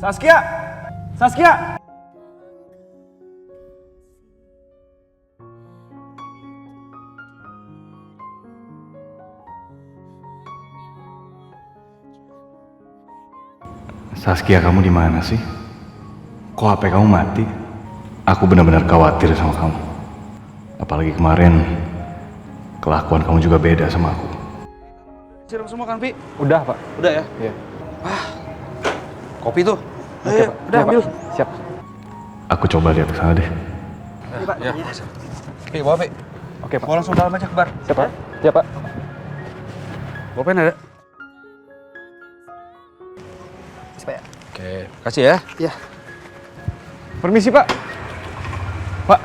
Saskia! Saskia! Saskia, kamu di mana sih? Kok HP kamu mati? Aku benar-benar khawatir sama kamu. Apalagi kemarin kelakuan kamu juga beda sama aku. Siram semua kan, Pi? Udah, Pak. Udah ya? Iya. Kopi tuh. Oke, Ayo, Pak. udah Iya, ambil. Pak. Siap. Aku coba lihat ke sana deh. Iya, Pak. Ya. Pi, bawa, Pi. Oke, Pak. Bawa langsung dalam aja ke bar. Siap, Pak. Siap, Pak. Bawa pen ada? Oke, kasih ya. Iya. Permisi, Pak. Pak.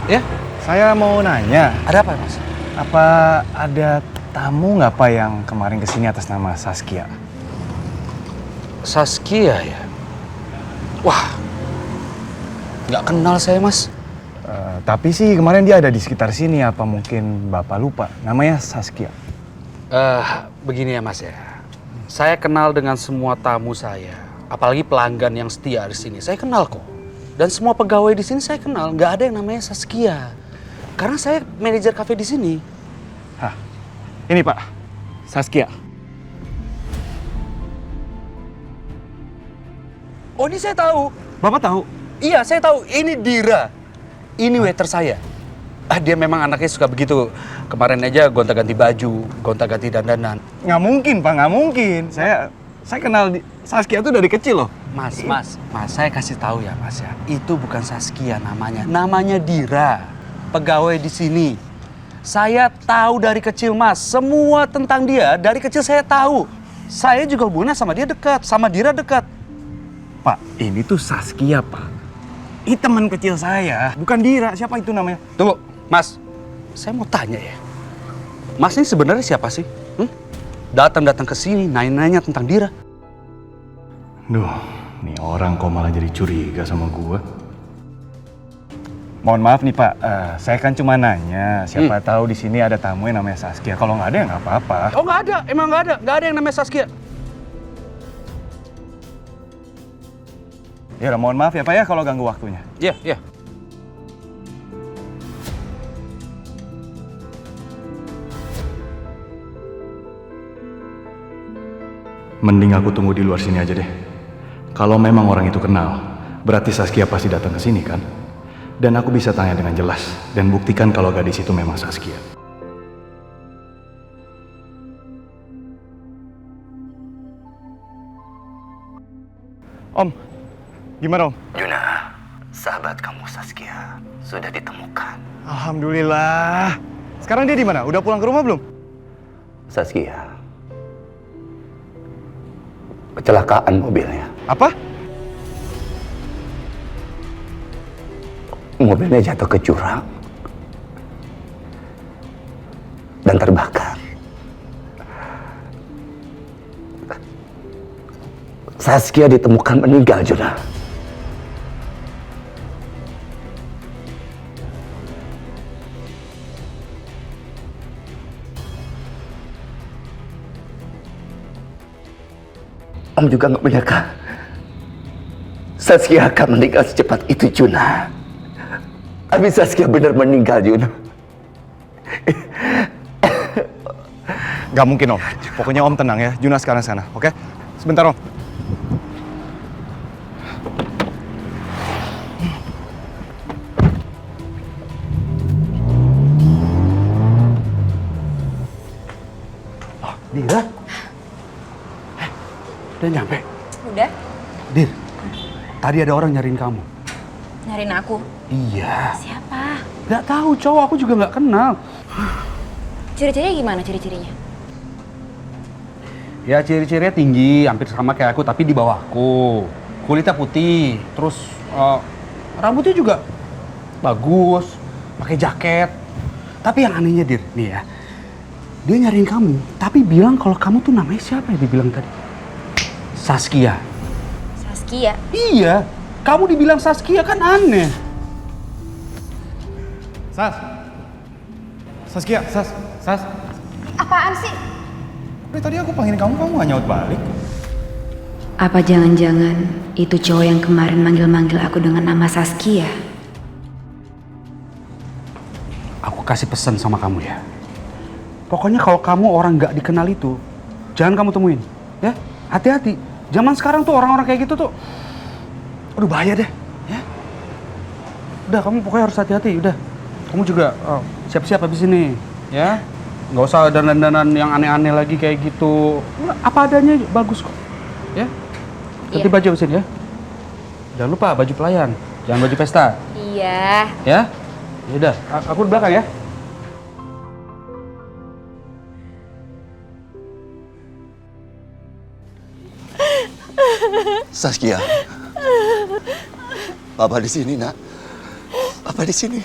Ya? Saya mau nanya. Ada apa, Mas? Apa ada tamu nggak, Pak, yang kemarin kesini atas nama Saskia? Saskia ya? Wah, nggak kenal saya, Mas. Tapi sih kemarin dia ada di sekitar sini. Apa mungkin Bapak lupa? Namanya Saskia. Begini ya, Mas ya. Saya kenal dengan semua tamu saya, apalagi pelanggan yang setia di sini. Saya kenal kok. Dan semua pegawai di sini saya kenal. Nggak ada yang namanya Saskia. Karena saya manajer kafe di sini. Hah, ini Pak, Saskia. Oh, ini saya tahu. Bapak tahu? Iya, saya tahu. Ini Dira. Ini waiter saya. Dia memang anaknya suka begitu. Kemarin aja gonta-ganti baju, gonta-ganti dandanan. Nggak mungkin, Pak, nggak mungkin. Saya kenal Saskia tuh dari kecil loh. Mas, saya kasih tahu ya, Mas ya. Itu bukan Saskia namanya. Namanya Dira. Pegawai di sini. Saya tahu dari kecil, Mas. Semua tentang dia dari kecil saya tahu. Saya juga hubungannya sama dia dekat, sama Dira dekat. Pak, ini tuh Saskia, Pak. Ini teman kecil saya, bukan Dira. Siapa itu namanya? Tunggu, Mas. Saya mau tanya ya. Mas ini sebenarnya siapa sih? Datang-datang ke sini, nanya-nanya tentang Dira. Duh, nih orang kok malah jadi curiga sama gua. Mohon maaf nih, Pak. Saya kan cuma nanya. Siapa tahu di sini ada tamu yang namanya Saskia. Kalau nggak ada ya nggak apa-apa. Oh, nggak ada. Emang nggak ada. Nggak ada yang namanya Saskia. Ya udah, mohon maaf ya, Pak ya kalau ganggu waktunya. Iya, iya. Mending aku tunggu di luar sini aja deh. Kalau memang orang itu kenal, berarti Saskia pasti datang ke sini kan? Dan aku bisa tanya dengan jelas dan buktikan kalau gadis itu memang Saskia. Om, gimana Om? Juna, sahabat kamu Saskia sudah ditemukan. Alhamdulillah. Sekarang dia di mana? Udah pulang ke rumah belum? Saskia, kecelakaan mobilnya. Apa? Mobilnya jatuh ke jurang dan terbakar. Saskia ditemukan meninggal, Juna. Om juga nggak menyangka Saskia akan meninggal secepat itu, Juna. Habis Saskia benar meninggal, Juna. Gak mungkin Om. Pokoknya Om tenang ya. Juna sekarang sana, oke? Sebentar Om. Udah nyampe? Udah. Dir, tadi ada orang nyariin kamu. Nyariin aku. Iya. Siapa? Gak tahu, cowok aku juga gak kenal. Ciri-cirinya gimana ciri-cirinya? Ya ciri-cirinya tinggi, hampir sama kayak aku, tapi di bawah aku. Kulitnya putih, terus rambutnya juga bagus, pakai jaket. Tapi yang anehnya, Dir, nih ya, dia nyariin kamu, tapi bilang kalau kamu tuh namanya siapa ya dibilang tadi? Saskia. Saskia? Iya, kamu dibilang Saskia kan aneh. Saskia, Sas. Apaan sih? Tadi aku panggilin kamu gak nyaut balik. Apa jangan-jangan itu cowok yang kemarin manggil-manggil aku dengan nama Saskia? Aku kasih pesan sama kamu ya. Pokoknya kalau kamu orang gak dikenal itu, jangan kamu temuin. Ya, hati-hati. Zaman sekarang tuh orang-orang kayak gitu tuh, aduh bahaya deh. Ya. Udah, kamu pokoknya harus hati-hati. Udah, kamu juga siap-siap habis ini. Ya, nggak usah dandan-dandan yang aneh-aneh lagi kayak gitu. Apa adanya bagus kok. Ya, ganti baju habis ini ya. Jangan lupa baju pelayan, jangan baju pesta. Iya. Ya, yaudah, aku di belakang ya. Saskia. Papa di sini, Nak. Papa di sini.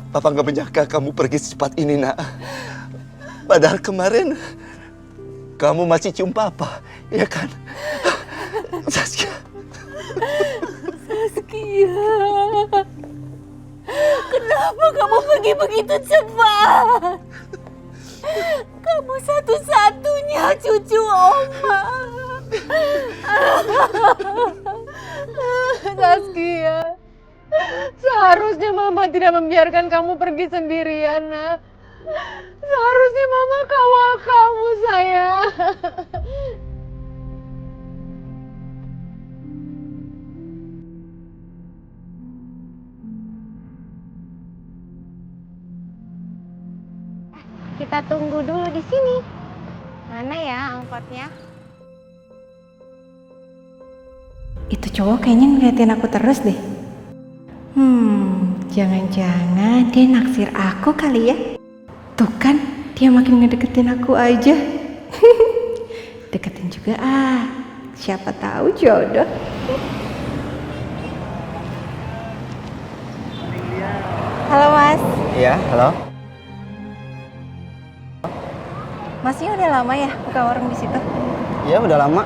Papa nggak menyangka kamu pergi secepat ini, Nak. Padahal kemarin kamu masih cium Papa, ya kan? Saskia. Saskia. Kenapa kamu pergi begitu cepat? Kamu satu-satunya cucu Oma. Saskia, seharusnya Mama tidak membiarkan kamu pergi sendirian, Nak. Seharusnya Mama kawal kamu, sayang. Kita tunggu dulu di sini. Mana ya angkotnya? Itu cowok kayaknya ngeliatin aku terus deh. Jangan-jangan dia naksir aku kali ya. Tuh kan, dia makin ngedeketin aku aja. Deketin juga siapa tahu jodoh. Halo Mas. Iya, halo. Masnya udah lama ya buka warung di situ? Iya, udah lama.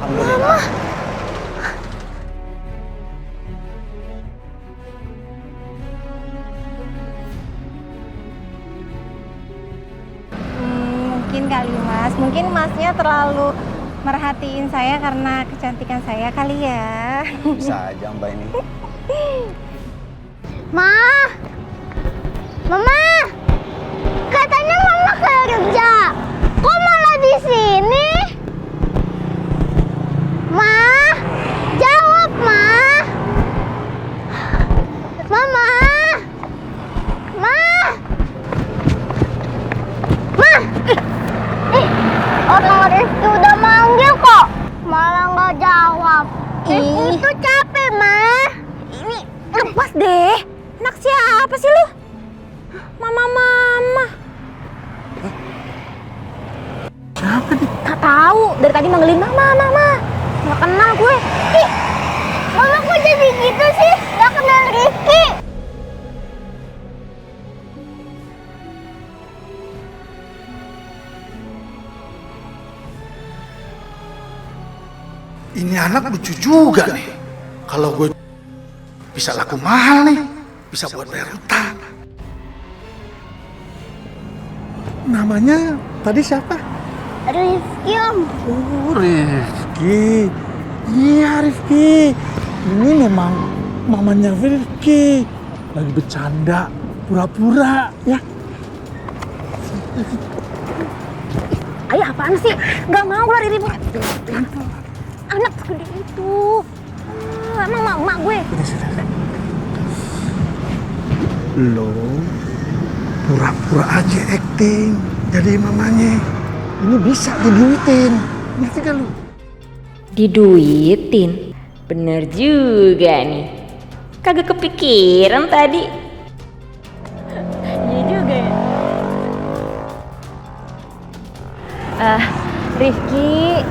Mama. Mungkin kali Mas, mungkin Masnya terlalu merhatiin saya karena kecantikan saya kali ya. Bisa aja Mbak ini. Ma. Mama. Katanya Mama kerja. Kok malah di sini? Ma. Jawab, Ma. Mama. Ma. Ma. Orang Rizky udah manggil kok. Malah nggak jawab. Rizky itu capek, Ma. Ini lepas deh. Anak siapa sih lu? Mama. Siapa nih? Gak tahu. Dari tadi manggilin Mama. Gak kenal gue. Ih, Mama kok jadi gitu sih? Gak kenal Rizky. Ini anak lucu juga nih. Kalau gue bisa laku mahal nih, bisa buat bayar utang. Namanya tadi siapa? Rizky, Om. Oh, Rifki. Iya, Rifki. Ini memang mamanya Rifki. Lagi bercanda, pura-pura, ya. Ayah apaan sih? Gak mau lah Riri. Anak segede itu. Emang mak gue. Lo pura-pura aja acting jadi mamanya. Ini bisa diduitin. Ngerti gak lu? Diduitin? Bener juga nih. Kagak kepikiran tadi. Iya juga ya. Rifki,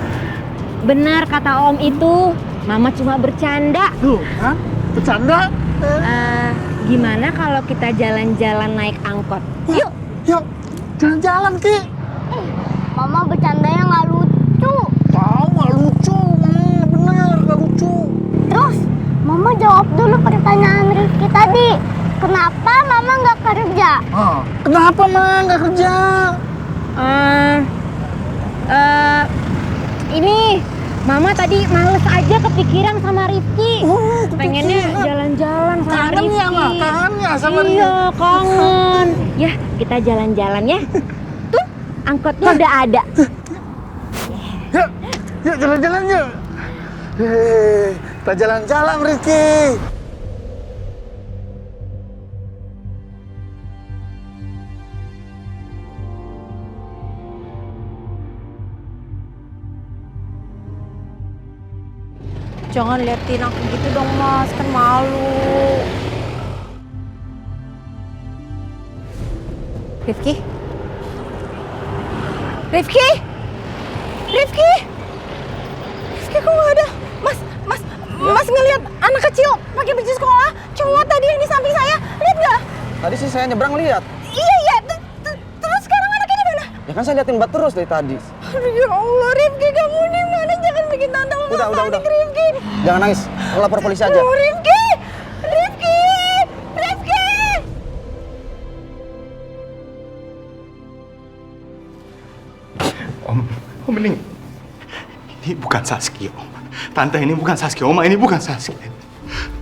benar kata Om itu. Mama cuma bercanda. Tuh kan? Bercanda? Gimana kalau kita jalan-jalan naik angkot? Yuk! Yuk, jalan-jalan Ki. Mama bercandanya nggak lucu. Tahu nggak lucu, bener nggak lucu. Terus Mama jawab dulu pertanyaan Rifki tadi. Kenapa Mama nggak kerja? Kenapa Mama nggak kerja? Ini Mama tadi males aja kepikiran sama Rifki. Pengennya jalan-jalan sama Kangen Rifki. ya, Ma? Kangen ya sama Rifki? Iya, kangen. Ya, kita jalan-jalan ya. Tuh, angkotnya udah ada. Yuk jalan-jalan yuk. Kita jalan-jalan Rifki. Jangan liatin aku gitu dong Mas, kan malu. Rifki? Rifki? Rifki? Rifki kok nggak ada? Mas ngelihat anak kecil pakai baju sekolah, cowok tadi yang di samping saya, lihat nggak? Tadi sih saya nyebrang lihat. Iya, terus sekarang anaknya di mana? Ya kan saya liatin Mbak terus dari tadi. Aduh ya Allah, Rifki kamu di mana? Jangan bikin tante mama panik, Rifki. Jangan nangis, aku lapor polisi aja. Oh, Rifki! Rifki! Rifki! Om ini bukan Saskia, Om. Tante ini bukan Saskia, Oma ini bukan Saskia.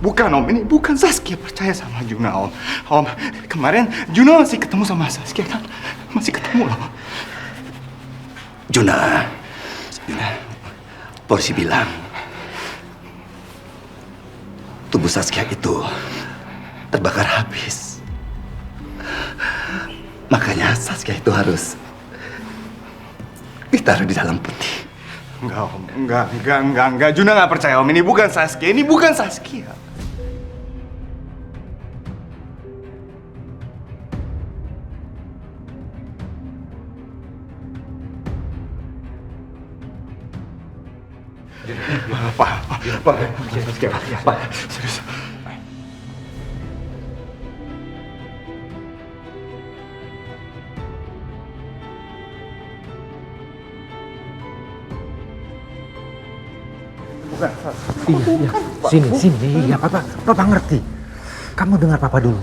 Bukan Om, ini bukan Saskia, percaya sama Juna Om. Om, kemarin Juna masih ketemu sama Saskia kan? Masih ketemu loh. Juna, polisi bilang tubuh Saskia itu terbakar habis. Makanya Saskia itu harus ditaruh di dalam peti. Enggak Om, enggak. Juna nggak percaya Om, ini bukan Saskia, ini bukan Saskia. Pak, serius. Bukan. Iya. Sini. Ya, Papa ngerti. Kamu dengar Papa dulu.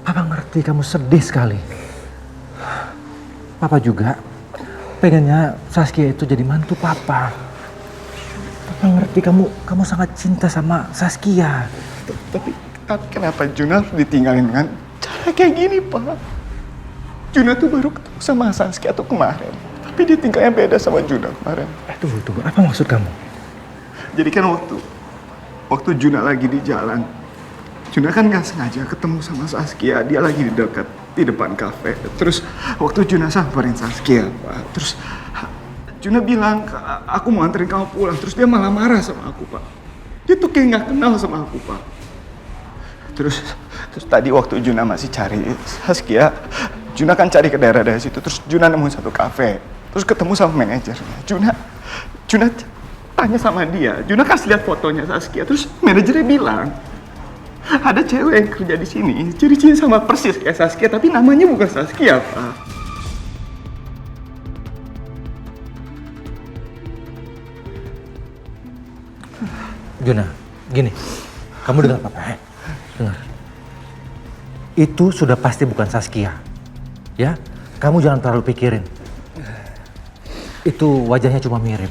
Papa ngerti kamu sedih sekali. Papa juga pengennya Saskia itu jadi mantu Papa. Papa ngerti kamu sangat cinta sama Saskia. Tapi kenapa Juna harus ditinggalin dengan cara kayak gini, Pak? Juna tuh baru ketemu sama Saskia tuh kemarin. Tapi dia tinggalnya beda sama Juna kemarin. Tunggu. Apa maksud kamu? Jadi kan waktu Juna lagi di jalan, Juna kan nggak sengaja ketemu sama Saskia. Dia lagi di depan kafe. Terus waktu Juna samperin Saskia, Pak. Terus Juna bilang, aku mau anterin kamu pulang. Terus dia malah marah sama aku, Pak. Dia tuh kayak nggak kenal sama aku, Pak. Terus tadi waktu Juna masih cari Saskia, Juna kan cari ke daerah situ. Terus Juna nemu satu kafe. Terus ketemu sama manajernya. Juna tanya sama dia. Juna kasih lihat fotonya Saskia. Terus manajernya bilang, ada cewek yang kerja di sini, ciri-ciri sama persis kayak Saskia, tapi namanya bukan Saskia, Pak. Juna, gini. Kamu dengar Papa, Dengar. Itu sudah pasti bukan Saskia. Ya, kamu jangan terlalu pikirin. Itu wajahnya cuma mirip.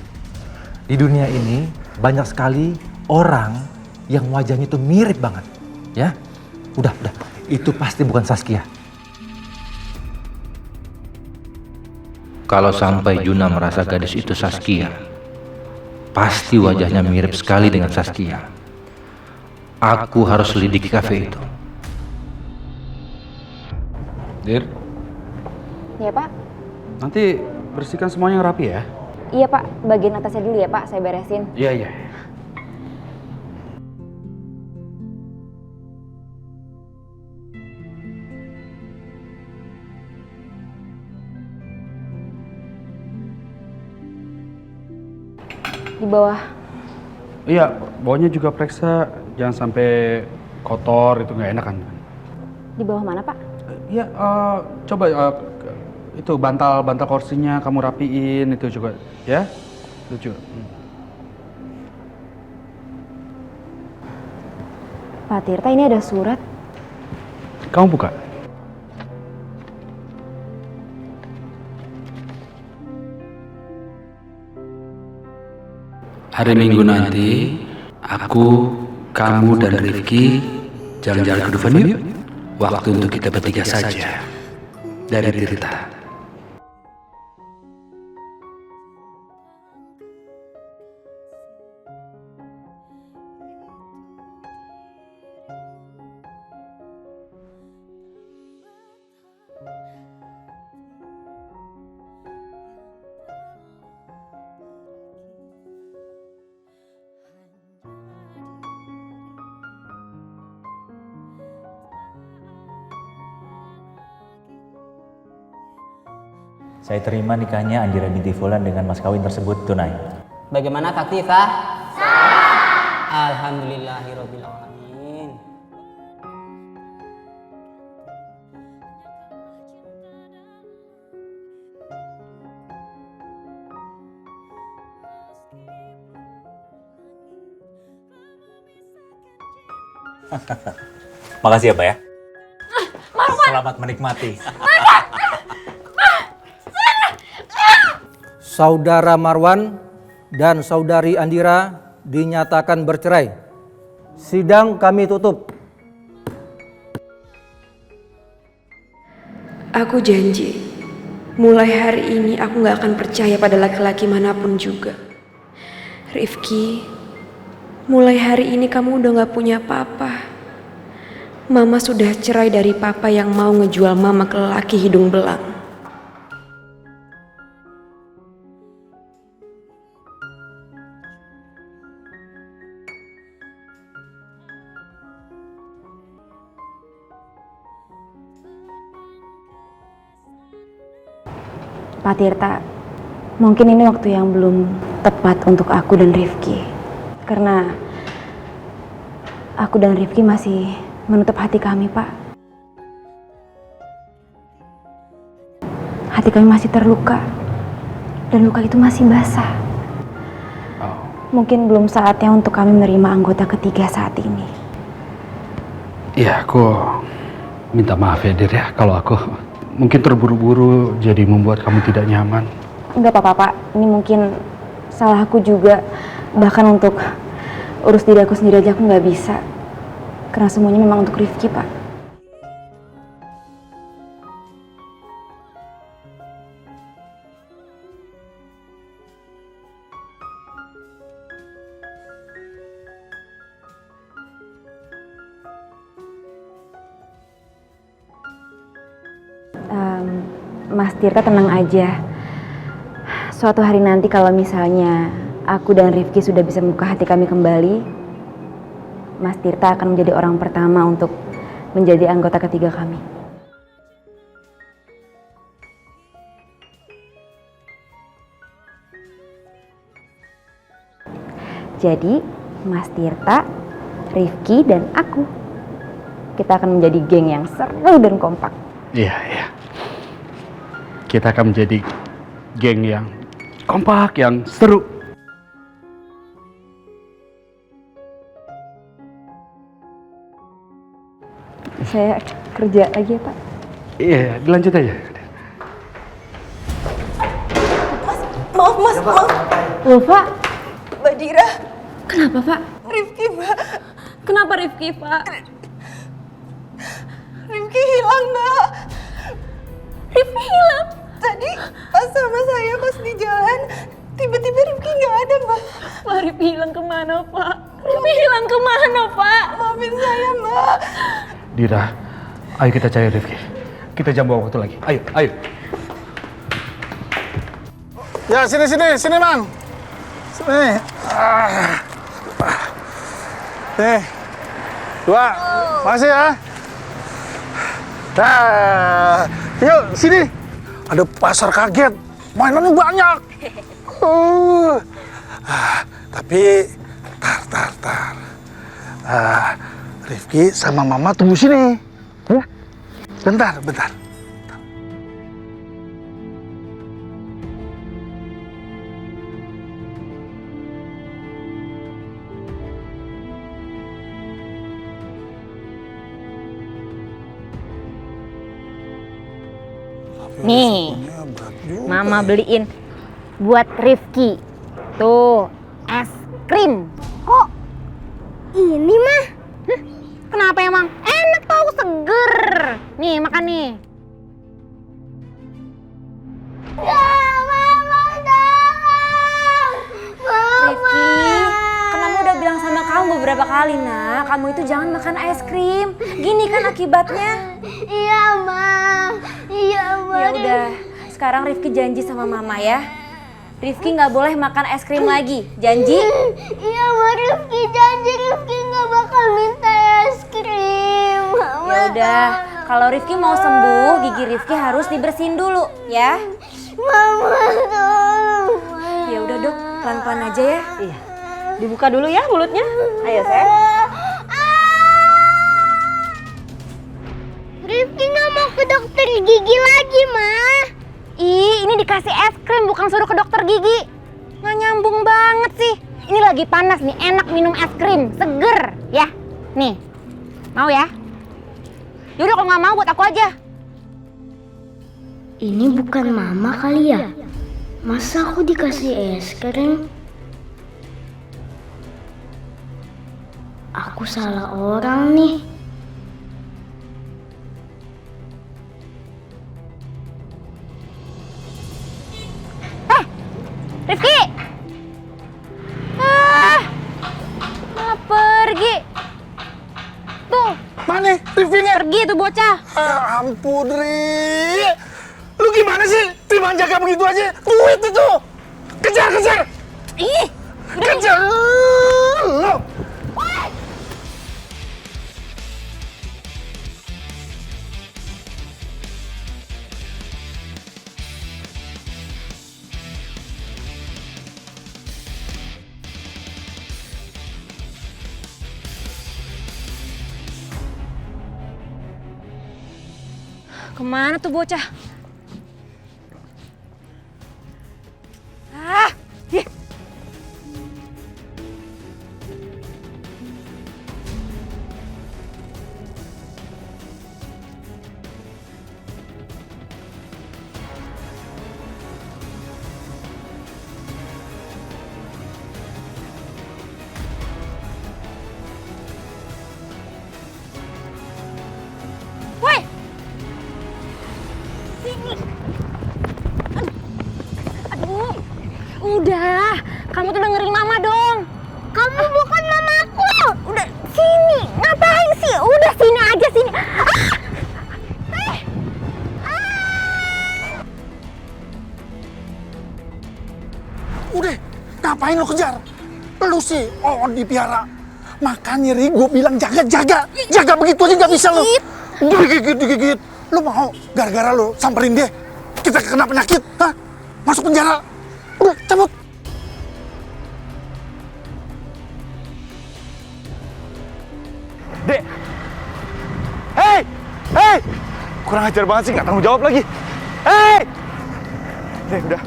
Di dunia ini banyak sekali orang yang wajahnya itu mirip banget. Ya, udah. Itu pasti bukan Saskia. Kalau sampai Juna merasa gadis itu Saskia, pasti wajahnya mirip sekali dengan Saskia. Aku harus selidiki kafe itu. Dir, Iya Pak. nanti bersihkan semuanya yang rapi ya. Iya Pak, bagian atasnya dulu ya Pak, saya beresin. Iya, iya. Di bawah. Iya, bawahnya juga periksa, jangan sampai kotor, itu nggak enak kan. Di bawah mana Pak? Iya, coba itu bantal kursinya kamu rapiin itu juga, ya. Lucu. Pak Tirta, ini ada surat. Kamu buka. Hari Minggu nanti, aku, kamu, dan Rifki jalan-jalan ke Dufan yuk. Waktu untuk kita bertiga saja. Dari Tirta. Saya terima nikahnya Andira binti Fulan dengan mas kawin tersebut tunai. Bagaimana Kak Tifa? Sah. Alhamdulillahirabbil alamin. Makasih ya Pak ya. Selamat menikmati. Saudara Marwan dan Saudari Andira dinyatakan bercerai. Sidang kami tutup. Aku janji, mulai hari ini aku gak akan percaya pada laki-laki manapun juga. Rifki, mulai hari ini kamu udah gak punya papa. Mama sudah cerai dari papa yang mau ngejual mama ke lelaki hidung belang. Pak Tirta, mungkin ini waktu yang belum tepat untuk aku dan Rifki. Karena aku dan Rifki masih menutup hati kami, Pak. Hati kami masih terluka. Dan luka itu masih basah. Mungkin belum saatnya untuk kami menerima anggota ketiga saat ini. Iya, aku minta maaf ya Dir ya, kalau aku mungkin terburu-buru jadi membuat kamu tidak nyaman. Enggak apa-apa, Pak. Ini mungkin salah aku juga. Bahkan untuk urus diri aku sendiri aja aku nggak bisa. Karena semuanya memang untuk Rifki, Pak. Mas Tirta tenang aja. Suatu hari nanti kalau misalnya aku dan Rifki sudah bisa membuka hati kami kembali, Mas Tirta akan menjadi orang pertama untuk menjadi anggota ketiga kami. Jadi, Mas Tirta, Rifki, dan aku, kita akan menjadi geng yang seru dan kompak. Iya, iya. Kita akan menjadi geng yang kompak, yang seru. Saya kerja lagi ya, Pak. Iya, dilanjut aja. Maaf, Mas, maaf. Loh, Pak. Mbak Dira. Kenapa, Pak? Rifki, Mbak. Kenapa Rifki, Pak? Rifki hilang, Mbak. Rifki hilang? Tadi pas sama saya pas di jalan, tiba-tiba Rifki nggak ada, Mbak. Pak, Rifki hilang kemana, Pak? Rifki hilang kemana, Pak? Maafin saya, Mbak. Dira, ayo kita cari Rifki. Kita jangan bawa waktu lagi. Ayo, ayo. Ya, sini, Bang. Sini. Nih. 2. Makasih ya. Nah, yuk sini. Ada pasar kaget. Mainannya banyak. Tapi tar. Rifki sama Mama tunggu sini. Ya. Bentar. Nih, Mama beliin buat Rifki. Tuh, es krim. Kok ini mah? Kenapa emang? Enak tau, seger. Nih, makan nih. Ya, Mama tolong. Rifki, kan Mama udah bilang sama kamu beberapa kali, nak. Kamu itu jangan makan es krim. Gini kan akibatnya. Iya, Ma. Ya udah, sekarang Rifki janji sama Mama ya. Rifki nggak boleh makan es krim lagi, janji? Iya, Ma, Rifki janji Rifki nggak bakal minta es krim. Mama, Ya udah, kalau Rifki mau sembuh, gigi Rifki harus dibersihin dulu, ya. Mama tolong. Ya udah dok, pelan-pelan aja ya. Iya. Dibuka dulu ya mulutnya. Ayo, sayang. Rifki nggak mau ke dokter gigi lagi, Ma. Ih, ini dikasih es krim, bukan suruh ke dokter gigi. Nggak nyambung banget sih. Ini lagi panas nih, enak minum es krim, seger, ya. Nih, mau ya? Yaudah kalau nggak mau buat aku aja. Ini bukan Mama kali ya? Masa aku dikasih es krim? Aku salah orang nih. Rifki! Malah pergi. Tuh. Mana Rifki-nya? Pergi tuh bocah. Ampun, Ri. Lu gimana sih? Terima jaga begitu aja. Duit itu. Kejar. Ih. Kejar. Lu. Kemana tuh bocah? Ih. Woi! Sini. Aduh. Udah, kamu tuh dengerin Mama dong. Kamu bukan mamaku. Udah, sini. Ngapain sih? Udah sini aja sini. Udah, ngapain lu kejar? Lu sih, dipiara. Makanya Ri, gue bilang jaga. Jaga begitu aja nggak bisa lu. Digigit. Lu mau gara-gara lu samperin dia, kita kena penyakit, hah? Masuk penjara. Udah, cabut. Dek! Hei! Kurang ajar banget sih, nggak tanggung jawab lagi. Hei! Dek, udah.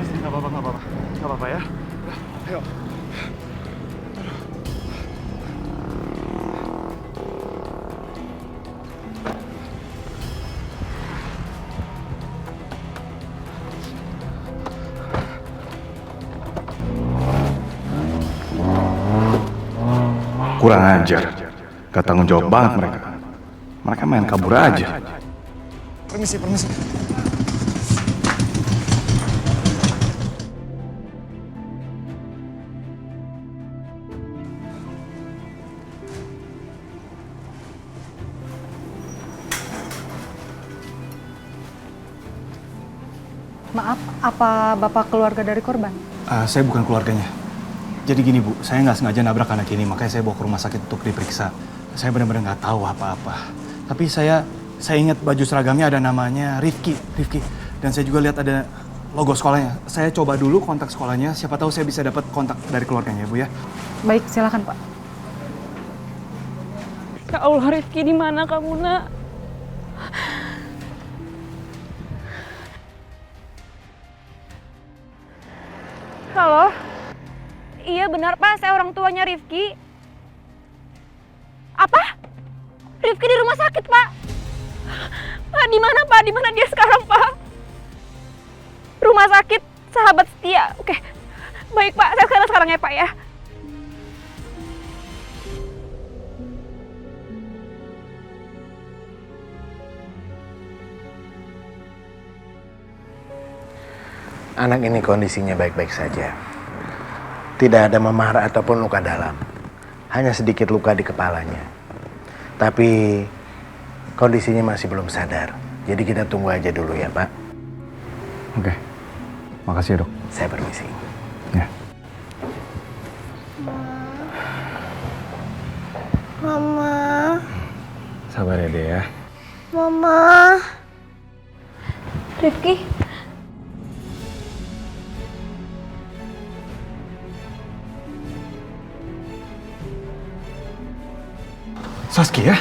Sini, nggak apa-apa ya. Udah, ayo. Kurang ajar, gak tanggung jawab banget mereka. Mereka main kabur aja. Permisi, permisi. Maaf, apa Bapak keluarga dari korban? Saya bukan keluarganya. Jadi gini Bu, saya nggak sengaja nabrak anak ini, makanya saya bawa ke rumah sakit untuk diperiksa. Saya benar-benar nggak tahu apa-apa. Tapi saya ingat baju seragamnya ada namanya Rifki. Dan saya juga lihat ada logo sekolahnya. Saya coba dulu kontak sekolahnya, siapa tahu saya bisa dapat kontak dari keluarganya Bu ya. Baik, silakan Pak. Ya Allah, Rifki di mana kamu, Nak? Halo? Iya benar Pak, saya orang tuanya Rifki. Apa? Rifki di rumah sakit Pak? Pak di mana Pak? Di mana dia sekarang Pak? Rumah sakit Sahabat Setia. Oke, baik Pak, saya sekarang ya Pak ya. Anak ini kondisinya baik-baik saja. Tidak ada memar ataupun luka dalam. Hanya sedikit luka di kepalanya. Tapi kondisinya masih belum sadar. Jadi kita tunggu aja dulu ya, Pak. Oke. Makasih, Dok. Saya permisi. Ya. Mama. Sabar ya, Dea. Mama. Rifki. Saskia.